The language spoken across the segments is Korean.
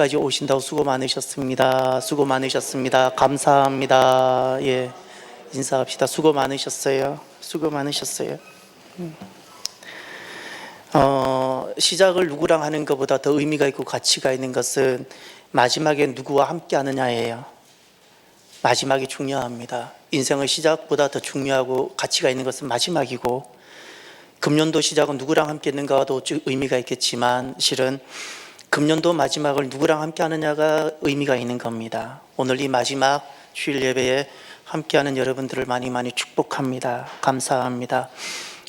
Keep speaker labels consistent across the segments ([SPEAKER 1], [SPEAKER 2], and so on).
[SPEAKER 1] 여기까지 오신다고 수고 많으셨습니다. 수고 많으셨습니다. 감사합니다. 예, 인사합시다. 수고 많으셨어요. 수고 많으셨어요. 시작을 누구랑 하는 것보다 더 의미가 있고 가치가 있는 것은 마지막에 누구와 함께 하느냐예요. 마지막이 중요합니다. 인생의 시작보다 더 중요하고 가치가 있는 것은 마지막이고, 금년도 시작은 누구랑 함께 했는가도 의미가 있겠지만 실은 금년도 마지막을 누구랑 함께 하느냐가 의미가 있는 겁니다. 오늘 이 마지막 주일 예배에 함께하는 여러분들을 많이 축복합니다. 감사합니다.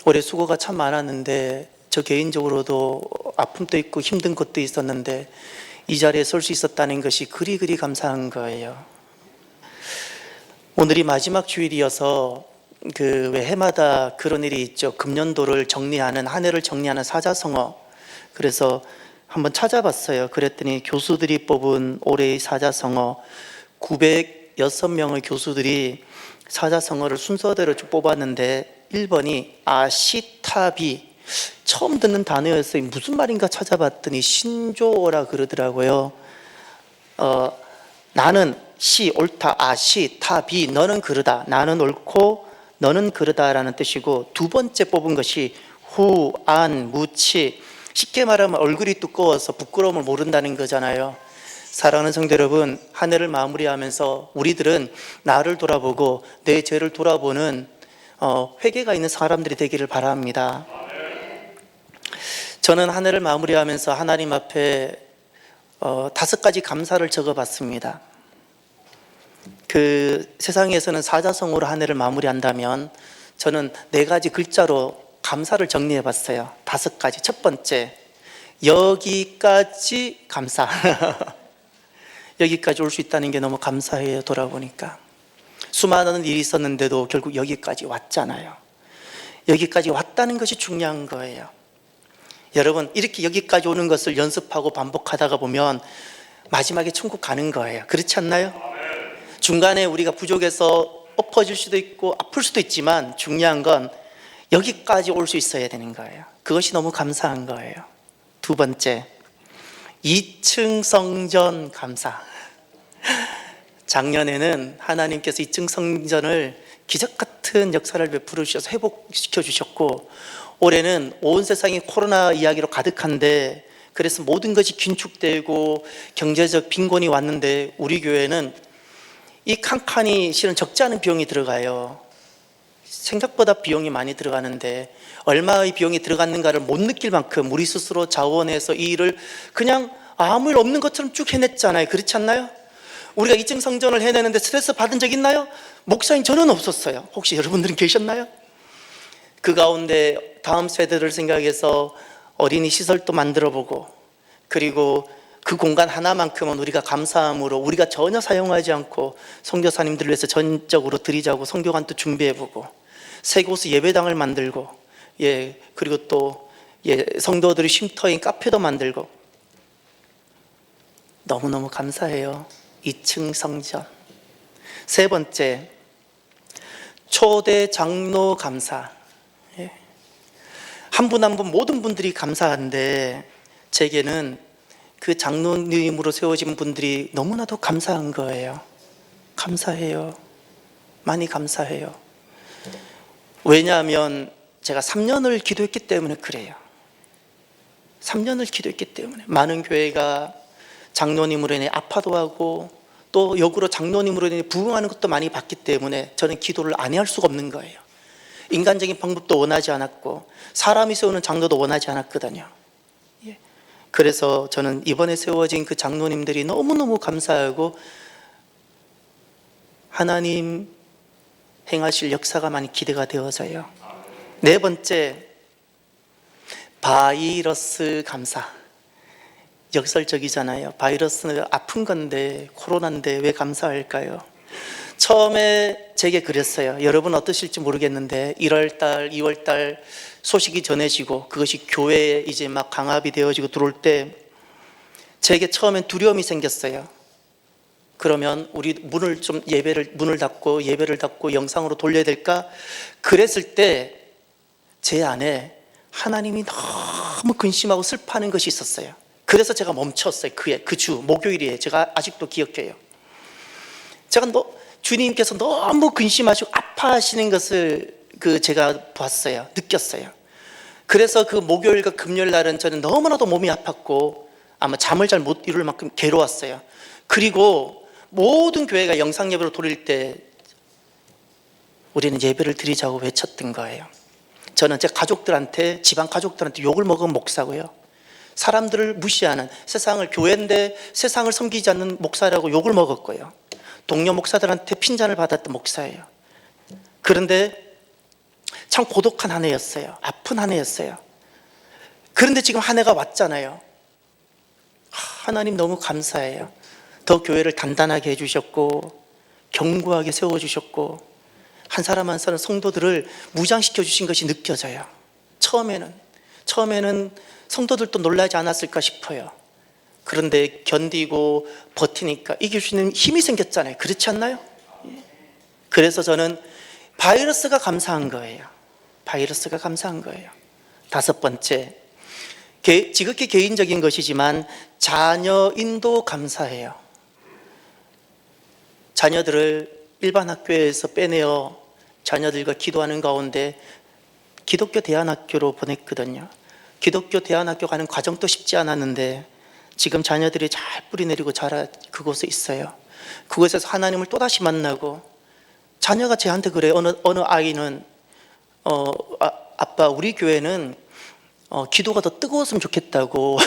[SPEAKER 1] 올해 수고가 참 많았는데 저 개인적으로도 아픔도 있고 힘든 것도 있었는데 이 자리에 설 수 있었다는 것이 그리 감사한 거예요. 오늘이 마지막 주일이어서 왜 해마다 그런 일이 있죠. 금년도를 정리하는, 한 해를 정리하는 사자성어. 그래서 한번 찾아봤어요. 그랬더니 교수들이 뽑은 올해의 사자성어 906명의 교수들이 사자성어를 순서대로 쭉 뽑았는데 1번이 아시타비. 처음 듣는 단어였어요. 무슨 말인가 찾아봤더니 신조어라 그러더라고요. 나는 시 옳다, 아시 타비, 너는 그르다, 나는 옳고 너는 그르다라는 뜻이고, 두 번째 뽑은 것이 후, 안, 무치. 쉽게 말하면 얼굴이 두꺼워서 부끄러움을 모른다는 거잖아요. 사랑하는 성도 여러분, 한 해를 마무리하면서 우리들은 나를 돌아보고 내 죄를 돌아보는 회개가 있는 사람들이 되기를 바랍니다. 저는 한 해를 마무리하면서 하나님 앞에 5가지 감사를 적어봤습니다. 세상에서는 사자성어로 한 해를 마무리한다면 저는 4가지 글자로 감사를 정리해봤어요. 5가지. 첫 번째, 여기까지 감사. 여기까지 올 수 있다는 게 너무 감사해요. 돌아보니까 수많은 일이 있었는데도 결국 여기까지 왔잖아요. 여기까지 왔다는 것이 중요한 거예요. 여러분, 이렇게 여기까지 오는 것을 연습하고 반복하다가 보면 마지막에 천국 가는 거예요. 그렇지 않나요? 중간에 우리가 부족해서 엎어질 수도 있고 아플 수도 있지만 중요한 건 여기까지 올 수 있어야 되는 거예요. 그것이 너무 감사한 거예요. 두 번째, 2층 성전 감사. 작년에는 하나님께서 2층 성전을 기적 같은 역사를 베풀어 주셔서 회복시켜 주셨고, 올해는 온 세상이 코로나 이야기로 가득한데 그래서 모든 것이 긴축되고 경제적 빈곤이 왔는데 우리 교회는 이 칸칸이 실은 적지 않은 비용이 들어가요. 생각보다 비용이 많이 들어가는데 얼마의 비용이 들어갔는가를 못 느낄 만큼 우리 스스로 자원해서 이 일을 그냥 아무 일 없는 것처럼 쭉 해냈잖아요. 그렇지 않나요? 우리가 2층 성전을 해내는데 스트레스 받은 적 있나요? 목사님, 저는 없었어요. 혹시 여러분들은 계셨나요? 그 가운데 다음 세대를 생각해서 어린이 시설도 만들어보고, 그리고 그 공간 하나만큼은 우리가 감사함으로 우리가 전혀 사용하지 않고 선교사님들을 위해서 전적으로 드리자고 선교관도 준비해보고, 새 곳에 예배당을 만들고, 그리고 또 성도들이 쉼터인 카페도 만들고, 너무너무 감사해요. 2층 성전. 세 번째, 초대 장로 감사. 한 분 한 분 모든 분들이 감사한데 제게는 그 장로님으로 세워진 분들이 너무나도 감사한 거예요. 감사해요. 많이 감사해요. 왜냐하면 제가 3년을 기도했기 때문에 그래요. 3년을 기도했기 때문에 많은 교회가 장로님으로 인해 아파도 하고 또 역으로 장로님으로 인해 부흥하는 것도 많이 봤기 때문에 저는 기도를 안 할 수가 없는 거예요. 인간적인 방법도 원하지 않았고 사람이 세우는 장로도 원하지 않았거든요. 그래서 저는 이번에 세워진 그 장로님들이 너무너무 감사하고 하나님 행하실 역사가 많이 기대가 되어져요. 네 번째, 바이러스 감사. 역설적이잖아요. 바이러스는 아픈 건데, 코로나인데 왜 감사할까요? 처음에 제게 그랬어요. 여러분 어떠실지 모르겠는데 1월달, 2월달 소식이 전해지고 그것이 교회에 이제 막 강압이 되어지고 들어올 때 제게 처음엔 두려움이 생겼어요. 그러면 우리 문을 닫고 예배를 닫고 영상으로 돌려야 될까? 그랬을 때 제 안에 하나님이 너무 근심하고 슬퍼하는 것이 있었어요. 그래서 제가 멈췄어요. 그 주 목요일이에요. 제가 아직도 기억해요. 제가 주님께서 너무 근심하시고 아파하시는 것을 제가 봤어요. 느꼈어요. 그래서 그 목요일과 금요일 날은 저는 너무나도 몸이 아팠고 아마 잠을 잘 못 이룰 만큼 괴로웠어요. 그리고 모든 교회가 영상 예배로 돌릴 때 우리는 예배를 드리자고 외쳤던 거예요. 저는 제 가족들한테, 집안 가족들한테 욕을 먹은 목사고요. 사람들을 무시하는, 세상을, 교회인데 세상을 섬기지 않는 목사라고 욕을 먹었고요. 동료 목사들한테 핀잔을 받았던 목사예요. 그런데 참 고독한 한 해였어요. 아픈 한 해였어요. 그런데 지금 한 해가 왔잖아요. 하나님 너무 감사해요. 더 교회를 단단하게 해주셨고 견고하게 세워주셨고 한 사람 한 사람 성도들을 무장시켜 주신 것이 느껴져요. 처음에는 성도들도 놀라지 않았을까 싶어요. 그런데 견디고 버티니까 이길 수 있는 힘이 생겼잖아요. 그렇지 않나요? 그래서 저는 바이러스가 감사한 거예요. 바이러스가 감사한 거예요. 다섯 번째, 지극히 개인적인 것이지만 자녀인도 감사해요. 자녀들을 일반 학교에서 빼내어 자녀들과 기도하는 가운데 기독교 대안학교로 보냈거든요. 기독교 대안학교 가는 과정도 쉽지 않았는데 지금 자녀들이 잘 뿌리내리고 자라 그곳에 있어요. 그곳에서 하나님을 또다시 만나고 자녀가 저한테 그래요. 어느 아이는 아빠 우리 교회는 기도가 더 뜨거웠으면 좋겠다고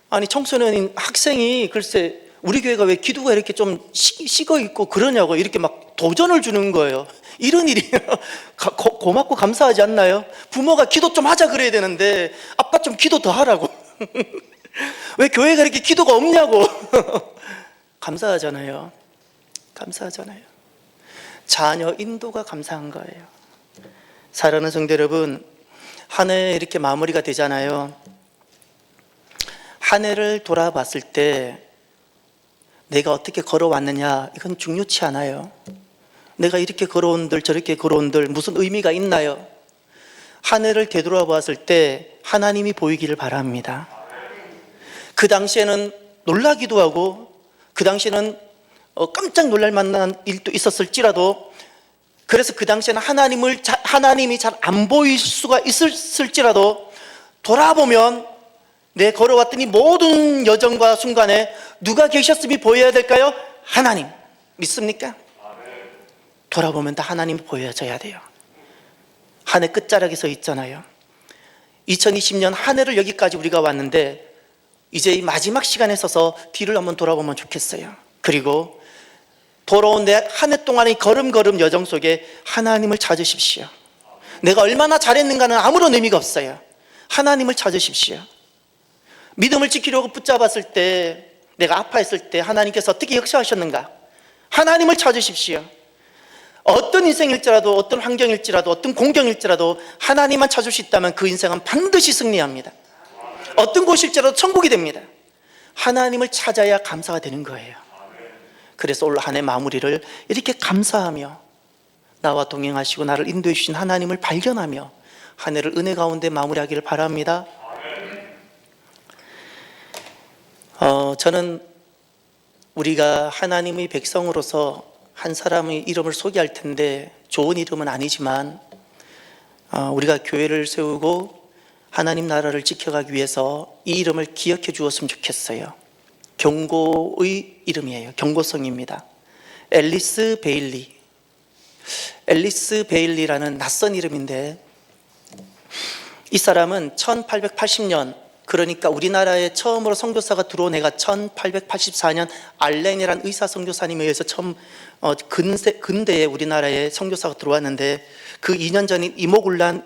[SPEAKER 1] 아니 청소년인 학생이 글쎄 우리 교회가 왜 기도가 이렇게 좀 식어 있고 그러냐고 이렇게 막 도전을 주는 거예요. 이런 일이 고맙고 감사하지 않나요? 부모가 기도 좀 하자 그래야 되는데 아빠 좀 기도 더 하라고 왜 교회가 이렇게 기도가 없냐고 감사하잖아요. 감사하잖아요. 자녀 인도가 감사한 거예요. 사랑하는 성도 여러분, 한 해 이렇게 마무리가 되잖아요. 한 해를 돌아봤을 때 내가 어떻게 걸어왔느냐 이건 중요치 않아요. 내가 이렇게 걸어온들 저렇게 걸어온들 무슨 의미가 있나요? 한 해를 되돌아봤을 때 하나님이 보이기를 바랍니다. 그 당시에는 놀라기도 하고 그 당시에는 깜짝 놀랄 만한 일도 있었을지라도 그래서 그 당시에는 하나님이 잘 안 보일 수가 있을지라도 돌아보면 내 걸어왔더니 모든 여정과 순간에 누가 계셨음이 보여야 될까요? 하나님. 믿습니까? 돌아보면 다 하나님이 보여져야 돼요. 한 해 끝자락에 서 있잖아요. 2020년 한 해를 여기까지 우리가 왔는데 이제 이 마지막 시간에 서서 뒤를 한번 돌아보면 좋겠어요. 그리고 돌아온 내 한 해 동안의 걸음걸음 여정 속에 하나님을 찾으십시오. 내가 얼마나 잘했는가는 아무런 의미가 없어요. 하나님을 찾으십시오. 믿음을 지키려고 붙잡았을 때 내가 아파했을 때 하나님께서 어떻게 역사하셨는가? 하나님을 찾으십시오. 어떤 인생일지라도 어떤 환경일지라도 어떤 공경일지라도 하나님만 찾을 수 있다면 그 인생은 반드시 승리합니다. 어떤 곳일지라도 천국이 됩니다. 하나님을 찾아야 감사가 되는 거예요. 그래서 올 한 해 마무리를 이렇게 감사하며 나와 동행하시고 나를 인도해 주신 하나님을 발견하며 한 해를 은혜 가운데 마무리하기를 바랍니다. 저는 우리가 하나님의 백성으로서 한 사람의 이름을 소개할 텐데 좋은 이름은 아니지만 우리가 교회를 세우고 하나님 나라를 지켜가기 위해서 이 이름을 기억해 주었으면 좋겠어요. 경고의 이름이에요. 경고성입니다. 앨리스 베일리. 앨리스 베일리라는 낯선 이름인데 이 사람은 1880년 그러니까 우리나라에 처음으로 선교사가 들어온 해가 1884년 알렌이라는 의사 선교사님에 의해서 처음 근대에 우리나라에 선교사가 들어왔는데 그 2년 전인 이모군란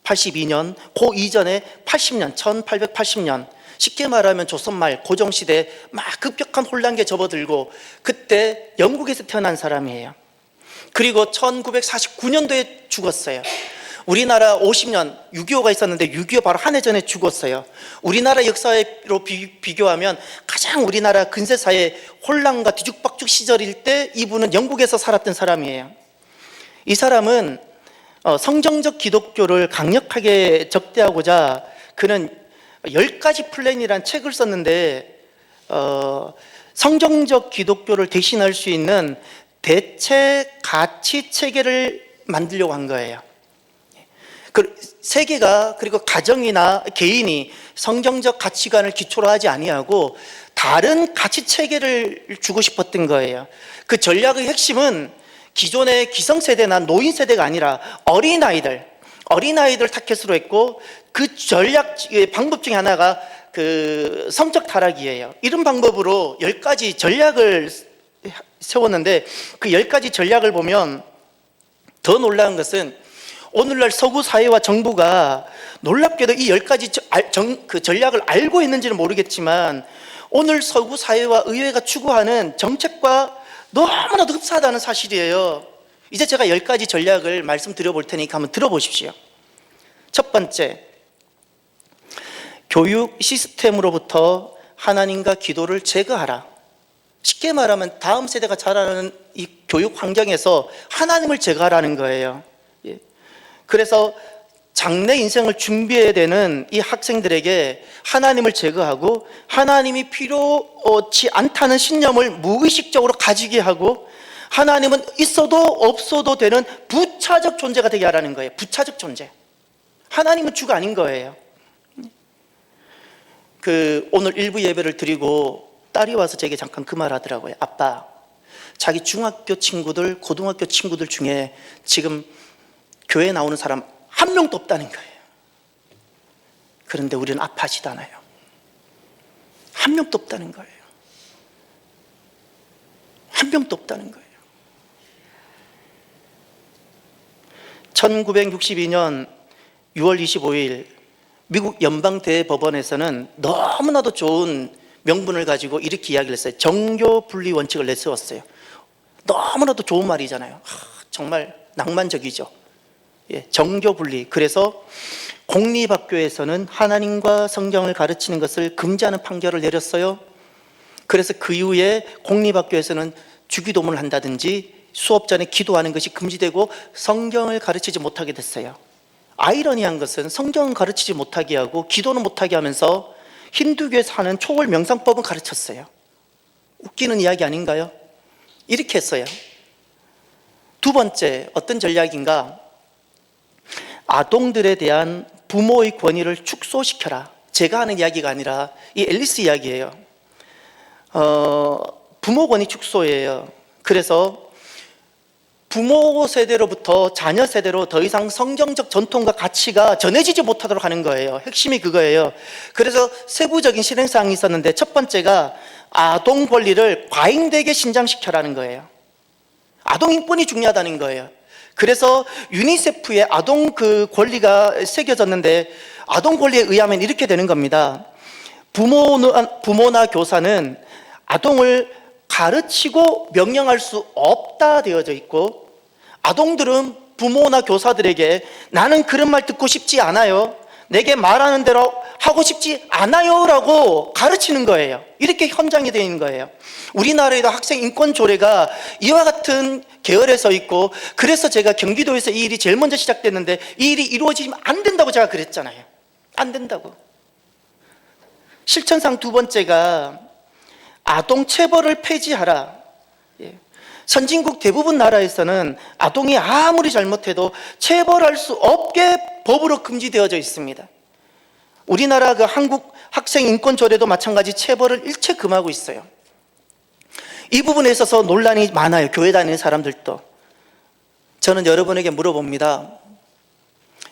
[SPEAKER 1] 82년 그 이전에 80년 1880년 쉽게 말하면 조선말 고종시대 막 급격한 혼란기에 접어들고 그때 영국에서 태어난 사람이에요. 그리고 1949년도에 죽었어요. 우리나라 50년 6.25가 있었는데 6.25 바로 한 해 전에 죽었어요. 우리나라 역사로 비교하면 가장 우리나라 근세사의 혼란과 뒤죽박죽 시절일 때 이분은 영국에서 살았던 사람이에요. 이 사람은 성경적 기독교를 강력하게 적대하고자 그는 10가지 플랜이라는 책을 썼는데 성경적 기독교를 대신할 수 있는 대체 가치 체계를 만들려고 한 거예요. 그 세계가, 그리고 가정이나 개인이 성경적 가치관을 기초로 하지 아니하고 다른 가치 체계를 주고 싶었던 거예요. 그 전략의 핵심은 기존의 기성세대나 노인세대가 아니라 어린아이들 타켓으로 했고, 그 전략 방법 중에 하나가 그 성적 타락이에요. 이런 방법으로 10가지 전략을 세웠는데, 그 10가지 전략을 보면 더 놀라운 것은 오늘날 서구 사회와 정부가 놀랍게도 이 10가지 그 전략을 알고 있는지는 모르겠지만 오늘 서구 사회와 의회가 추구하는 정책과 너무나도 흡사하다는 사실이에요. 이제 제가 10가지 전략을 말씀드려 볼 테니까 한번 들어보십시오. 첫 번째, 교육 시스템으로부터 하나님과 기도를 제거하라. 쉽게 말하면 다음 세대가 자라는 이 교육 환경에서 하나님을 제거하라는 거예요. 그래서 장래 인생을 준비해야 되는 이 학생들에게 하나님을 제거하고 하나님이 필요치 않다는 신념을 무의식적으로 가지게 하고, 하나님은 있어도 없어도 되는 부차적 존재가 되게 하라는 거예요. 부차적 존재. 하나님은 주가 아닌 거예요. 오늘 일부 예배를 드리고 딸이 와서 제게 잠깐 그 말 하더라고요. 아빠, 자기 중학교 친구들, 고등학교 친구들 중에 지금 교회 나오는 사람 한 명도 없다는 거예요. 그런데 우리는 아파하지도 않아요. 한 명도 없다는 거예요. 한 명도 없다는 거예요. 1962년 6월 25일 미국 연방대법원에서는 너무나도 좋은 명분을 가지고 이렇게 이야기를 했어요. 정교 분리 원칙을 내세웠어요. 너무나도 좋은 말이잖아요. 정말 낭만적이죠. 정교 분리. 그래서 공립학교에서는 하나님과 성경을 가르치는 것을 금지하는 판결을 내렸어요. 그래서 그 이후에 공립학교에서는 주기도문을 한다든지 수업 전에 기도하는 것이 금지되고 성경을 가르치지 못하게 됐어요. 아이러니한 것은 성경은 가르치지 못하게 하고 기도는 못하게 하면서 힌두교에서 하는 초월 명상법은 가르쳤어요. 웃기는 이야기 아닌가요? 이렇게 했어요. 두 번째, 어떤 전략인가? 아동들에 대한 부모의 권위를 축소시켜라. 제가 하는 이야기가 아니라 이 앨리스 이야기예요. 부모 권위 축소예요. 그래서 부모 세대로부터 자녀 세대로 더 이상 성경적 전통과 가치가 전해지지 못하도록 하는 거예요. 핵심이 그거예요. 그래서 세부적인 실행사항이 있었는데, 첫 번째가 아동 권리를 과잉되게 신장시켜라는 거예요. 아동 인권이 중요하다는 거예요. 그래서 유니세프의 아동 그 권리가 새겨졌는데, 아동 권리에 의하면 이렇게 되는 겁니다. 부모나 교사는 아동을 가르치고 명령할 수 없다 되어져 있고, 아동들은 부모나 교사들에게 나는 그런 말 듣고 싶지 않아요, 내게 말하는 대로 하고 싶지 않아요 라고 가르치는 거예요. 이렇게 현장이 되어 있는 거예요. 우리나라에도 학생 인권 조례가 이와 같은 계열에 서 있고, 그래서 제가 경기도에서 이 일이 제일 먼저 시작됐는데 이 일이 이루어지면 안 된다고 제가 그랬잖아요. 안 된다고. 실천상 두 번째가 아동 체벌을 폐지하라. 선진국 대부분 나라에서는 아동이 아무리 잘못해도 체벌할 수 없게 법으로 금지되어져 있습니다. 우리나라 그 한국 학생 인권 조례도 마찬가지 체벌을 일체 금하고 있어요. 이 부분에 있어서 논란이 많아요. 교회 다니는 사람들도. 저는 여러분에게 물어봅니다.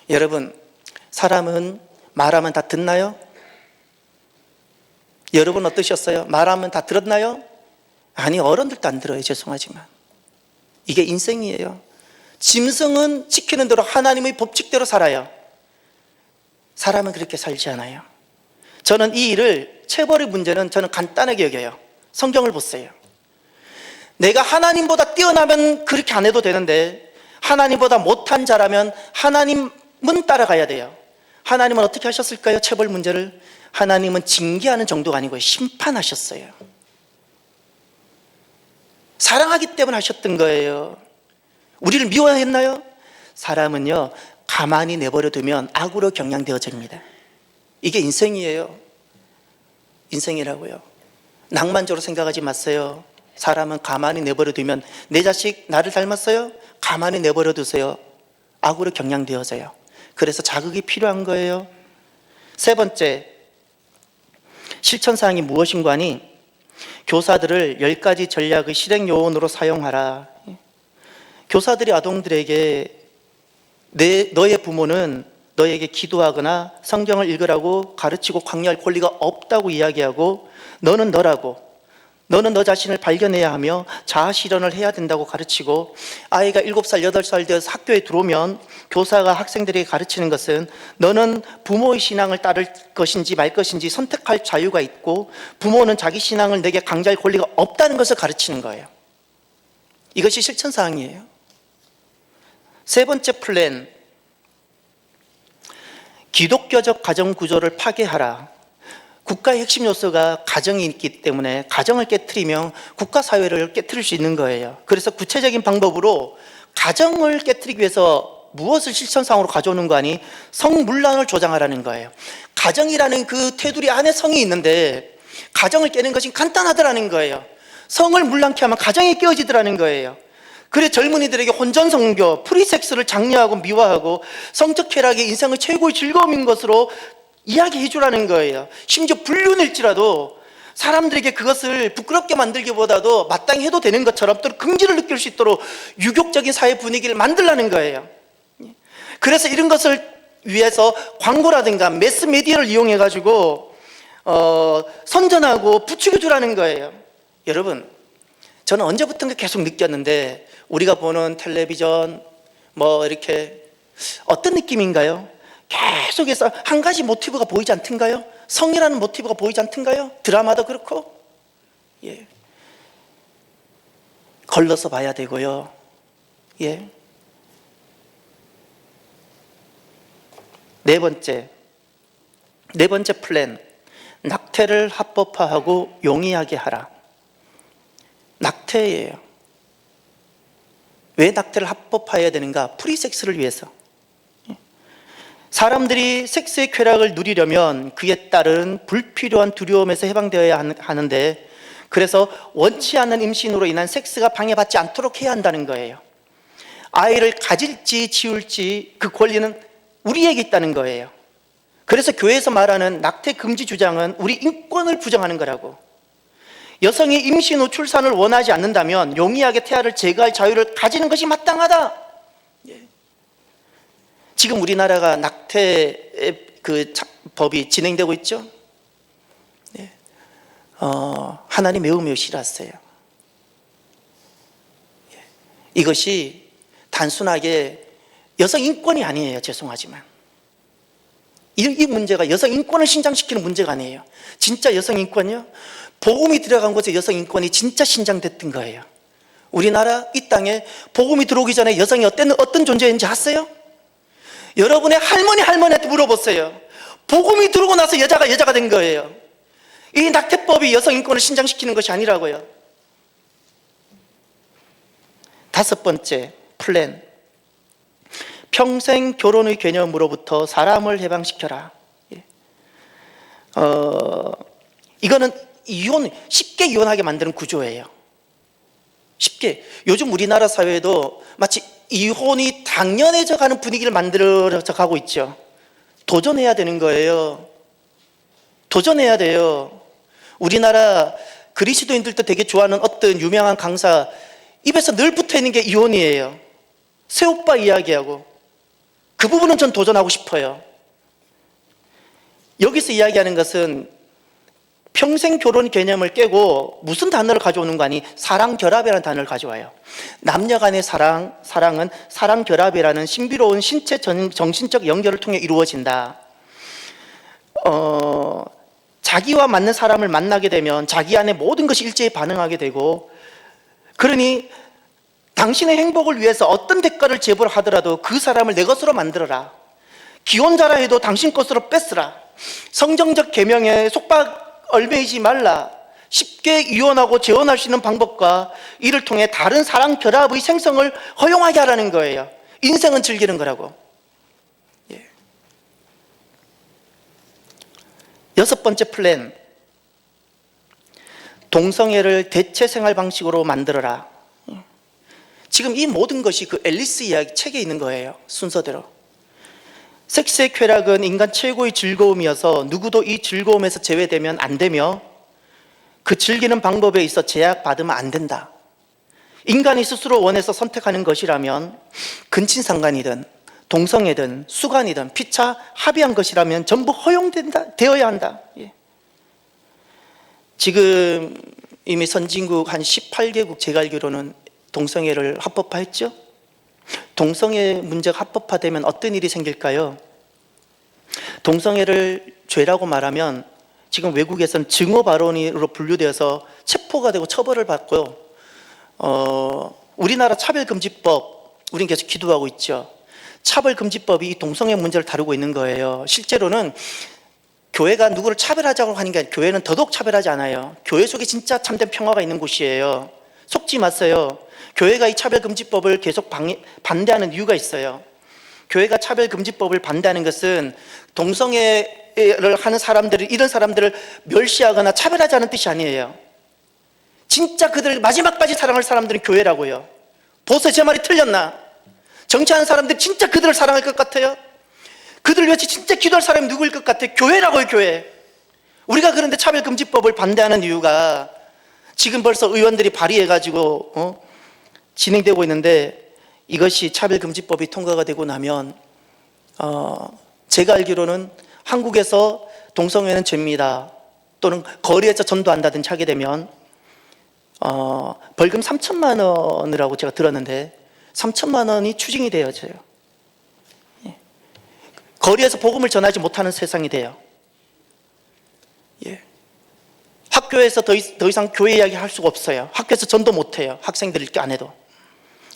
[SPEAKER 1] 여러분, 사람은 말하면 다 듣나요? 여러분 어떠셨어요? 말하면 다 들었나요? 아니, 어른들도 안 들어요. 죄송하지만 이게 인생이에요. 짐승은 지키는 대로 하나님의 법칙대로 살아요. 사람은 그렇게 살지 않아요. 저는 이 일을, 체벌의 문제는 저는 간단하게 여겨요. 성경을 보세요. 내가 하나님보다 뛰어나면 그렇게 안 해도 되는데, 하나님보다 못한 자라면 하나님은 따라가야 돼요. 하나님은 어떻게 하셨을까요? 체벌 문제를 하나님은 징계하는 정도가 아니고 심판하셨어요. 사랑하기 때문에 하셨던 거예요. 우리를 미워했나요? 사람은요, 가만히 내버려 두면 악으로 경향되어집니다. 이게 인생이에요. 인생이라고요. 낭만적으로 생각하지 마세요. 사람은 가만히 내버려 두면, 내 자식 나를 닮았어요? 가만히 내버려 두세요. 악으로 경향되어져요. 그래서 자극이 필요한 거예요. 세 번째, 실천사항이 무엇인가 하니, 교사들을 10가지 전략의 실행 요원으로 사용하라. 교사들이 아동들에게 너의 부모는 너에게 기도하거나 성경을 읽으라고 가르치고 강요할 권리가 없다고 이야기하고, 너는 너라고, 너는 너 자신을 발견해야 하며 자아 실현을 해야 된다고 가르치고, 아이가 7살, 8살 되어서 학교에 들어오면 교사가 학생들에게 가르치는 것은 너는 부모의 신앙을 따를 것인지 말 것인지 선택할 자유가 있고, 부모는 자기 신앙을 내게 강제할 권리가 없다는 것을 가르치는 거예요. 이것이 실천사항이에요. 세 번째 플랜, 기독교적 가정구조를 파괴하라. 국가의 핵심 요소가 가정이 있기 때문에 가정을 깨트리면 국가사회를 깨트릴 수 있는 거예요. 그래서 구체적인 방법으로 가정을 깨트리기 위해서 무엇을 실천상으로 가져오는 거 아니? 성문란을 조장하라는 거예요. 가정이라는 그 테두리 안에 성이 있는데 가정을 깨는 것이 간단하더라는 거예요. 성을 문란케 하면 가정이 깨어지더라는 거예요. 그래 젊은이들에게 혼전성교, 프리섹스를 장려하고 미화하고 성적 쾌락이 인생의 최고의 즐거움인 것으로 이야기해 주라는 거예요. 심지어 불륜일지라도 사람들에게 그것을 부끄럽게 만들기보다도 마땅히 해도 되는 것처럼 또 긍지를 느낄 수 있도록 유격적인 사회 분위기를 만들라는 거예요. 그래서 이런 것을 위해서 광고라든가 매스미디어를 이용해 가지고 선전하고 부추겨 주라는 거예요. 여러분, 저는 언제부턴가 계속 느꼈는데, 우리가 보는 텔레비전 이렇게 어떤 느낌인가요? 계속해서 한 가지 모티브가 보이지 않던가요? 성이라는 모티브가 보이지 않던가요? 드라마도 그렇고, 예, 걸러서 봐야 되고요. 예. 네 번째 플랜, 낙태를 합법화하고 용이하게 하라. 낙태예요. 왜 낙태를 합법화해야 되는가? 프리섹스를 위해서. 사람들이 섹스의 쾌락을 누리려면 그에 따른 불필요한 두려움에서 해방되어야 하는데, 그래서 원치 않는 임신으로 인한 섹스가 방해받지 않도록 해야 한다는 거예요. 아이를 가질지 지울지 그 권리는 우리에게 있다는 거예요. 그래서 교회에서 말하는 낙태 금지 주장은 우리 인권을 부정하는 거라고. 여성이 임신 후 출산을 원하지 않는다면 용이하게 태아를 제거할 자유를 가지는 것이 마땅하다. 지금 우리나라가 낙태 법이 진행되고 있죠. 하나님 매우 싫었어요. 이것이 단순하게 여성 인권이 아니에요. 죄송하지만 이 문제가 여성 인권을 신장시키는 문제가 아니에요. 진짜 여성 인권이요? 복음이 들어간 곳에 여성 인권이 진짜 신장됐던 거예요. 우리나라 이 땅에 복음이 들어오기 전에 여성이 어떤 존재인지 아세요? 여러분의 할머니한테 물어보세요. 복음이 들어오고 나서 여자가 된 거예요. 이 낙태법이 여성 인권을 신장시키는 것이 아니라고요. 다섯 번째 플랜, 평생 결혼의 개념으로부터 사람을 해방시켜라. 이거는 쉽게 이혼하게 만드는 구조예요. 쉽게. 요즘 우리나라 사회도 마치 이혼이 당연해져 가는 분위기를 만들어져 가고 있죠. 도전해야 되는 거예요. 도전해야 돼요. 우리나라 그리스도인들도 되게 좋아하는 어떤 유명한 강사 입에서 늘 붙어 있는 게 이혼이에요. 새오빠 이야기하고. 그 부분은 전 도전하고 싶어요. 여기서 이야기하는 것은 평생 결혼 개념을 깨고 무슨 단어를 가져오는 거 아니? 사랑결합이라는 단어를 가져와요. 남녀 간의 사랑은 사랑결합이라는 신비로운 신체 정신적 연결을 통해 이루어진다. 자기와 맞는 사람을 만나게 되면 자기 안에 모든 것이 일제히 반응하게 되고, 그러니 당신의 행복을 위해서 어떤 대가를 지불하더라도 그 사람을 내 것으로 만들어라. 기혼자라 해도 당신 것으로 뺏으라. 성정적 계명에 속박 얽매이지 말라. 쉽게 이혼하고 재혼할 수 있는 방법과 이를 통해 다른 사랑 결합의 생성을 허용하게 하라는 거예요. 인생은 즐기는 거라고. 여섯 번째 플랜, 동성애를 대체 생활 방식으로 만들어라. 지금 이 모든 것이 그 앨리스 이야기 책에 있는 거예요. 순서대로. 섹스의 쾌락은 인간 최고의 즐거움이어서 누구도 이 즐거움에서 제외되면 안 되며 그 즐기는 방법에 있어 제약받으면 안 된다. 인간이 스스로 원해서 선택하는 것이라면 근친상간이든 동성애든 수간이든 피차 합의한 것이라면 전부 허용되어야 한다. 예. 지금 이미 선진국 한 18개국 제가 알기로는 동성애를 합법화했죠. 동성애 문제가 합법화되면 어떤 일이 생길까요? 동성애를 죄라고 말하면 지금 외국에서는 증오 발언으로 분류되어서 체포가 되고 처벌을 받고요. 우리나라 차별금지법, 우린 계속 기도하고 있죠. 차별금지법이 이 동성애 문제를 다루고 있는 거예요. 실제로는 교회가 누구를 차별하자고 하는 게 아니라 교회는 더더욱 차별하지 않아요. 교회 속에 진짜 참된 평화가 있는 곳이에요. 속지 마세요. 교회가 이 차별금지법을 계속 반대하는 이유가 있어요. 교회가 차별금지법을 반대하는 것은 동성애를 하는 사람들을, 이런 사람들을 멸시하거나 차별하자는 뜻이 아니에요. 진짜 그들을 마지막까지 사랑할 사람들은 교회라고요. 보세요, 제 말이 틀렸나? 정치하는 사람들이 진짜 그들을 사랑할 것 같아요? 그들을 위해서 진짜 기도할 사람이 누구일 것 같아요? 교회라고요, 교회. 우리가 그런데 차별금지법을 반대하는 이유가 지금 벌써 의원들이 발의해가지고 진행되고 있는데, 이것이 차별금지법이 통과가 되고 나면 제가 알기로는 한국에서 동성애는 죄입니다, 또는 거리에서 전도한다든지 하게 되면 벌금 3천만 원이라고 제가 들었는데 3천만 원이 추징이 되어져요. 예. 거리에서 복음을 전하지 못하는 세상이 돼요. 예. 학교에서 더 이상 교회 이야기 할 수가 없어요. 학교에서 전도 못해요. 학생들 읽기 안 해도.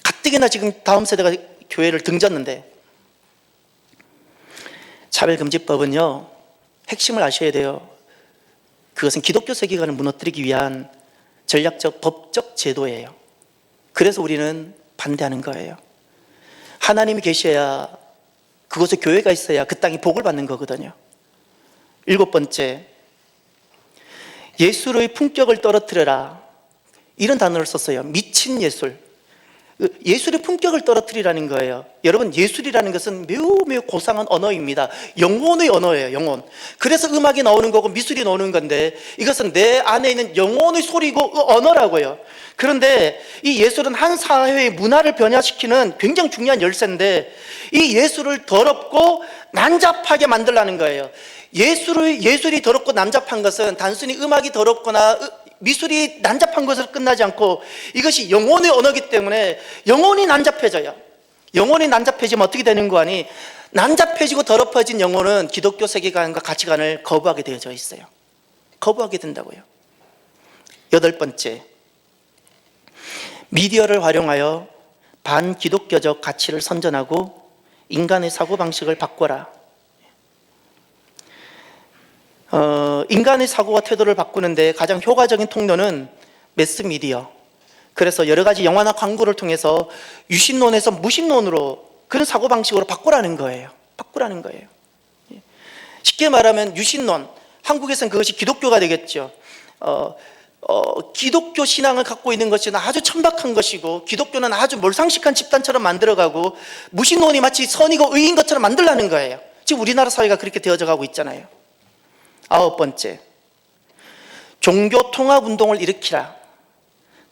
[SPEAKER 1] 가뜩이나 지금 다음 세대가 교회를 등졌는데, 차별금지법은요, 핵심을 아셔야 돼요. 그것은 기독교 세계관을 무너뜨리기 위한 전략적 법적 제도예요. 그래서 우리는 반대하는 거예요. 하나님이 계셔야, 그곳에 교회가 있어야 그 땅이 복을 받는 거거든요. 일곱 번째, 예술의 품격을 떨어뜨려라. 이런 단어를 썼어요. 미친 예술. 예술의 품격을 떨어뜨리라는 거예요. 여러분, 예술이라는 것은 매우 고상한 언어입니다. 영혼의 언어예요, 영혼. 그래서 음악이 나오는 거고 미술이 나오는 건데, 이것은 내 안에 있는 영혼의 소리고 언어라고요. 그런데 이 예술은 한 사회의 문화를 변화시키는 굉장히 중요한 열쇠인데, 이 예술을 더럽고 난잡하게 만들라는 거예요. 예술이 더럽고 난잡한 것은 단순히 음악이 더럽거나 미술이 난잡한 것으로 끝나지 않고, 이것이 영혼의 언어이기 때문에 영혼이 난잡해져요. 영혼이 난잡해지면 어떻게 되는 거 아니? 난잡해지고 더럽혀진 영혼은 기독교 세계관과 가치관을 거부하게 되어져 있어요. 거부하게 된다고요. 여덟 번째, 미디어를 활용하여 반기독교적 가치를 선전하고 인간의 사고방식을 바꿔라. 인간의 사고와 태도를 바꾸는데 가장 효과적인 통로는 매스미디어. 그래서 여러 가지 영화나 광고를 통해서 유신론에서 무신론으로, 그런 사고방식으로 바꾸라는 거예요. 바꾸라는 거예요. 쉽게 말하면 유신론, 한국에서는 그것이 기독교가 되겠죠. 기독교 신앙을 갖고 있는 것은 아주 천박한 것이고, 기독교는 아주 몰상식한 집단처럼 만들어가고, 무신론이 마치 선이고 의인 것처럼 만들라는 거예요. 지금 우리나라 사회가 그렇게 되어져 가고 있잖아요. 아홉 번째, 종교 통합 운동을 일으키라.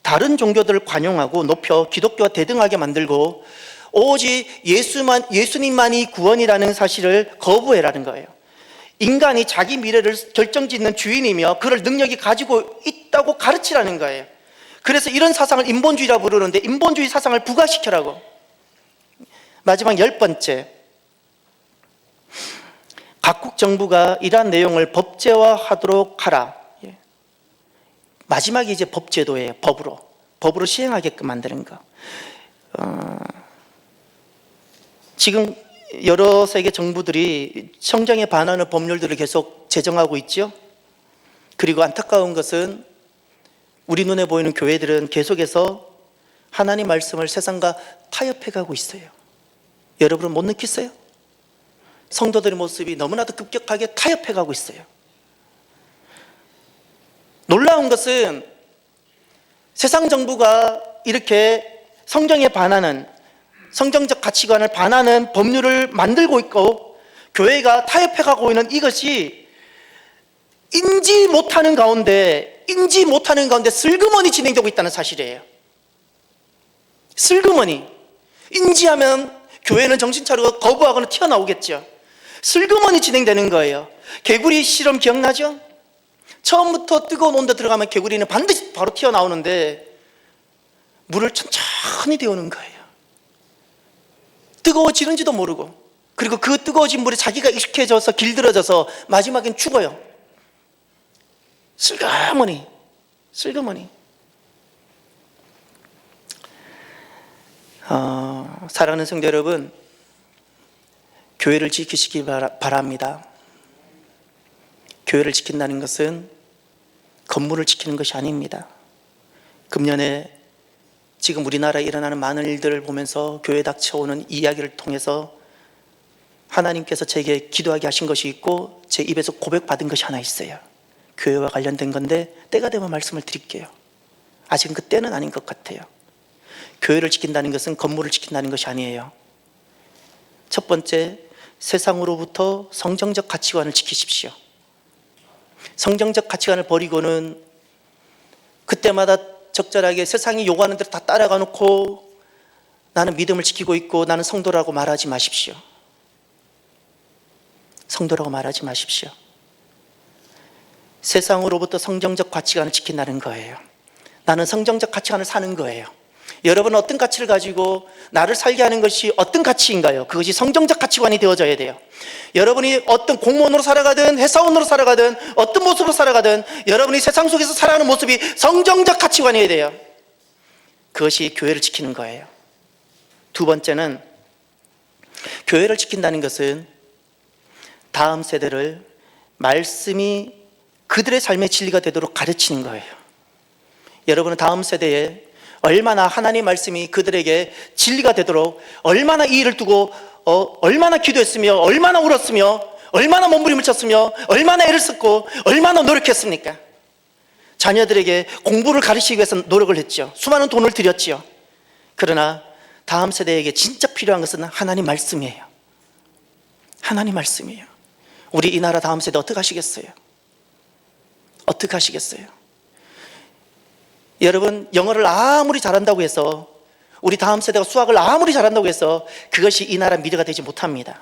[SPEAKER 1] 다른 종교들을 관용하고 높여 기독교와 대등하게 만들고 오직 예수님만이 구원이라는 사실을 거부해라는 거예요. 인간이 자기 미래를 결정짓는 주인이며 그럴 능력이 가지고 있다고 가르치라는 거예요. 그래서 이런 사상을 인본주의라고 부르는데, 인본주의 사상을 부각시켜라고. 마지막 열 번째, 각국 정부가 이러한 내용을 법제화하도록 하라. 마지막이 이제 법제도예요. 법으로 시행하게끔 만드는 거. 지금 여러 세계 정부들이 성장에 반하는 법률들을 계속 제정하고 있죠. 그리고 안타까운 것은 우리 눈에 보이는 교회들은 계속해서 하나님 말씀을 세상과 타협해 가고 있어요. 여러분은 못 느끼세요? 성도들의 모습이 너무나도 급격하게 타협해 가고 있어요. 놀라운 것은 세상 정부가 이렇게 성경에 반하는, 성경적 가치관을 반하는 법률을 만들고 있고 교회가 타협해가고 있는 이것이 인지 못하는 가운데 슬그머니 진행되고 있다는 사실이에요. 슬그머니. 인지하면 교회는 정신 차리고 거부하거나 튀어나오겠죠. 슬그머니 진행되는 거예요. 개구리 실험 기억나죠? 처음부터 뜨거운 온도 들어가면 개구리는 반드시 바로 튀어나오는데 물을 천천히 데우는 거예요. 뜨거워지는지도 모르고, 그리고 그 뜨거워진 물에 자기가 익숙해져서 길들어져서 마지막엔 죽어요. 슬그머니. 사랑하는 성도 여러분, 교회를 지키시기 바랍니다. 교회를 지킨다는 것은 건물을 지키는 것이 아닙니다. 금년에 지금 우리나라에 일어나는 많은 일들을 보면서 교회에 닥쳐오는 이야기를 통해서 하나님께서 제게 기도하게 하신 것이 있고 제 입에서 고백받은 것이 하나 있어요. 교회와 관련된 건데 때가 되면 말씀을 드릴게요. 아직은 그 때는 아닌 것 같아요. 교회를 지킨다는 것은 건물을 지킨다는 것이 아니에요. 첫 번째, 세상으로부터 성경적 가치관을 지키십시오. 성경적 가치관을 버리고는 그때마다 적절하게 세상이 요구하는 대로 다 따라가 놓고 나는 믿음을 지키고 있고 나는 성도라고 말하지 마십시오. 성도라고 말하지 마십시오. 세상으로부터 성경적 가치관을 지킨다는 거예요. 나는 성경적 가치관을 사는 거예요. 여러분은 어떤 가치를 가지고 나를 살게 하는 것이 어떤 가치인가요? 그것이 성경적 가치관이 되어져야 돼요. 여러분이 어떤 공무원으로 살아가든 회사원으로 살아가든 어떤 모습으로 살아가든 여러분이 세상 속에서 살아가는 모습이 성경적 가치관이어야 돼요. 그것이 교회를 지키는 거예요. 두 번째는, 교회를 지킨다는 것은 다음 세대를 말씀이 그들의 삶의 진리가 되도록 가르치는 거예요. 여러분은 다음 세대에 얼마나 하나님 말씀이 그들에게 진리가 되도록 얼마나 이 일을 두고 얼마나 기도했으며 얼마나 울었으며 얼마나 몸부림을 쳤으며 얼마나 애를 썼고 얼마나 노력했습니까? 자녀들에게 공부를 가르치기 위해서 노력을 했죠. 수많은 돈을 들였지요. 그러나 다음 세대에게 진짜 필요한 것은 하나님 말씀이에요. 하나님 말씀이에요. 우리 이 나라 다음 세대 어떻게 하시겠어요? 어떻게 하시겠어요? 여러분, 영어를 아무리 잘한다고 해서, 우리 다음 세대가 수학을 아무리 잘한다고 해서 그것이 이 나라 미래가 되지 못합니다.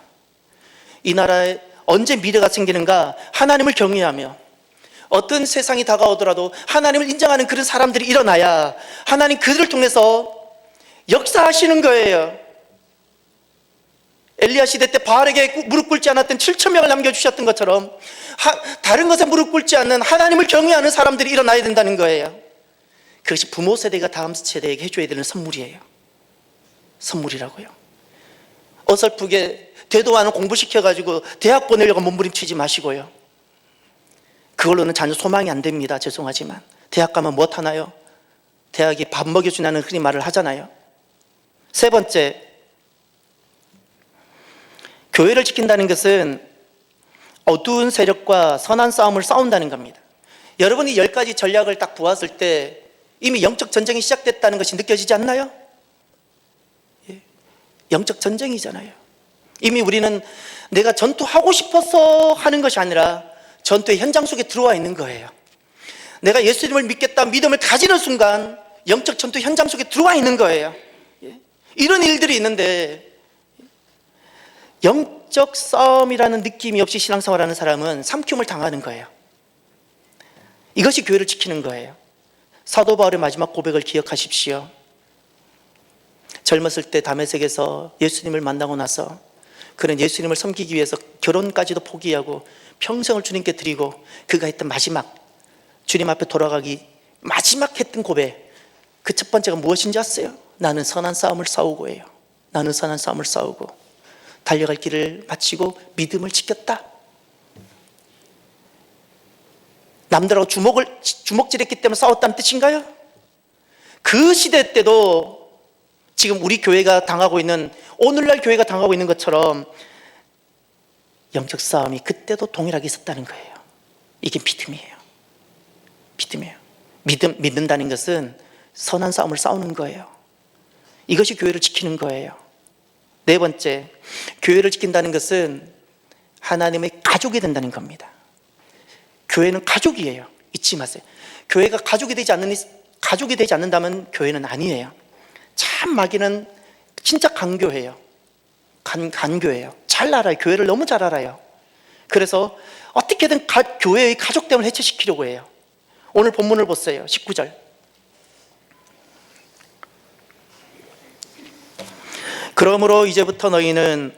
[SPEAKER 1] 이 나라에 언제 미래가 생기는가? 하나님을 경외하며 어떤 세상이 다가오더라도 하나님을 인정하는 그런 사람들이 일어나야 하나님 그들을 통해서 역사하시는 거예요. 엘리야 시대 때 바알에게 무릎 꿇지 않았던 7천 명을 남겨주셨던 것처럼 다른 것에 무릎 꿇지 않는 하나님을 경외하는 사람들이 일어나야 된다는 거예요. 그것이 부모 세대가 다음 세대에게 해줘야 되는 선물이에요. 선물이라고요. 어설프게 되도 않은 공부시켜가지고 대학 보내려고 몸부림치지 마시고요. 그걸로는 자녀 소망이 안 됩니다. 죄송하지만 대학 가면 뭐 하나요? 대학이 밥 먹여주냐는 흔히 말을 하잖아요. 세 번째, 교회를 지킨다는 것은 어두운 세력과 선한 싸움을 싸운다는 겁니다. 여러분이 10가지 전략을 딱 보았을 때 이미 영적 전쟁이 시작됐다는 것이 느껴지지 않나요? 예. 영적 전쟁이잖아요. 이미 우리는 내가 전투하고 싶어서 하는 것이 아니라 전투의 현장 속에 들어와 있는 거예요. 내가 예수님을 믿겠다 믿음을 가지는 순간 영적 전투 현장 속에 들어와 있는 거예요. 예. 이런 일들이 있는데 영적 싸움이라는 느낌이 없이 신앙생활하는 사람은 삼킴을 당하는 거예요. 이것이 교회를 지키는 거예요. 사도 바울의 마지막 고백을 기억하십시오. 젊었을 때 다메섹에서 예수님을 만나고 나서 그는 예수님을 섬기기 위해서 결혼까지도 포기하고 평생을 주님께 드리고 그가 했던 마지막, 주님 앞에 돌아가기 마지막 했던 고백, 그 첫 번째가 무엇인지 아세요? 나는 선한 싸움을 싸우고예요. 나는 선한 싸움을 싸우고 달려갈 길을 마치고 믿음을 지켰다. 남들하고 주먹질했기 때문에 싸웠다는 뜻인가요? 그 시대 때도 지금 우리 교회가 당하고 있는, 오늘날 교회가 당하고 있는 것처럼 영적 싸움이 그때도 동일하게 있었다는 거예요. 이게 믿음이에요. 믿음이에요. 믿는다는 것은 선한 싸움을 싸우는 거예요. 이것이 교회를 지키는 거예요. 네 번째, 교회를 지킨다는 것은 하나님의 가족이 된다는 겁니다. 교회는 가족이에요. 잊지 마세요. 교회가 가족이 되지 않는다면 교회는 아니에요. 참 마귀는 진짜 간교해요. 간교해요. 잘 알아요. 교회를 너무 잘 알아요. 그래서 어떻게든 교회의 가족됨을 해체시키려고 해요. 오늘 본문을 보세요. 19절. 그러므로 이제부터 너희는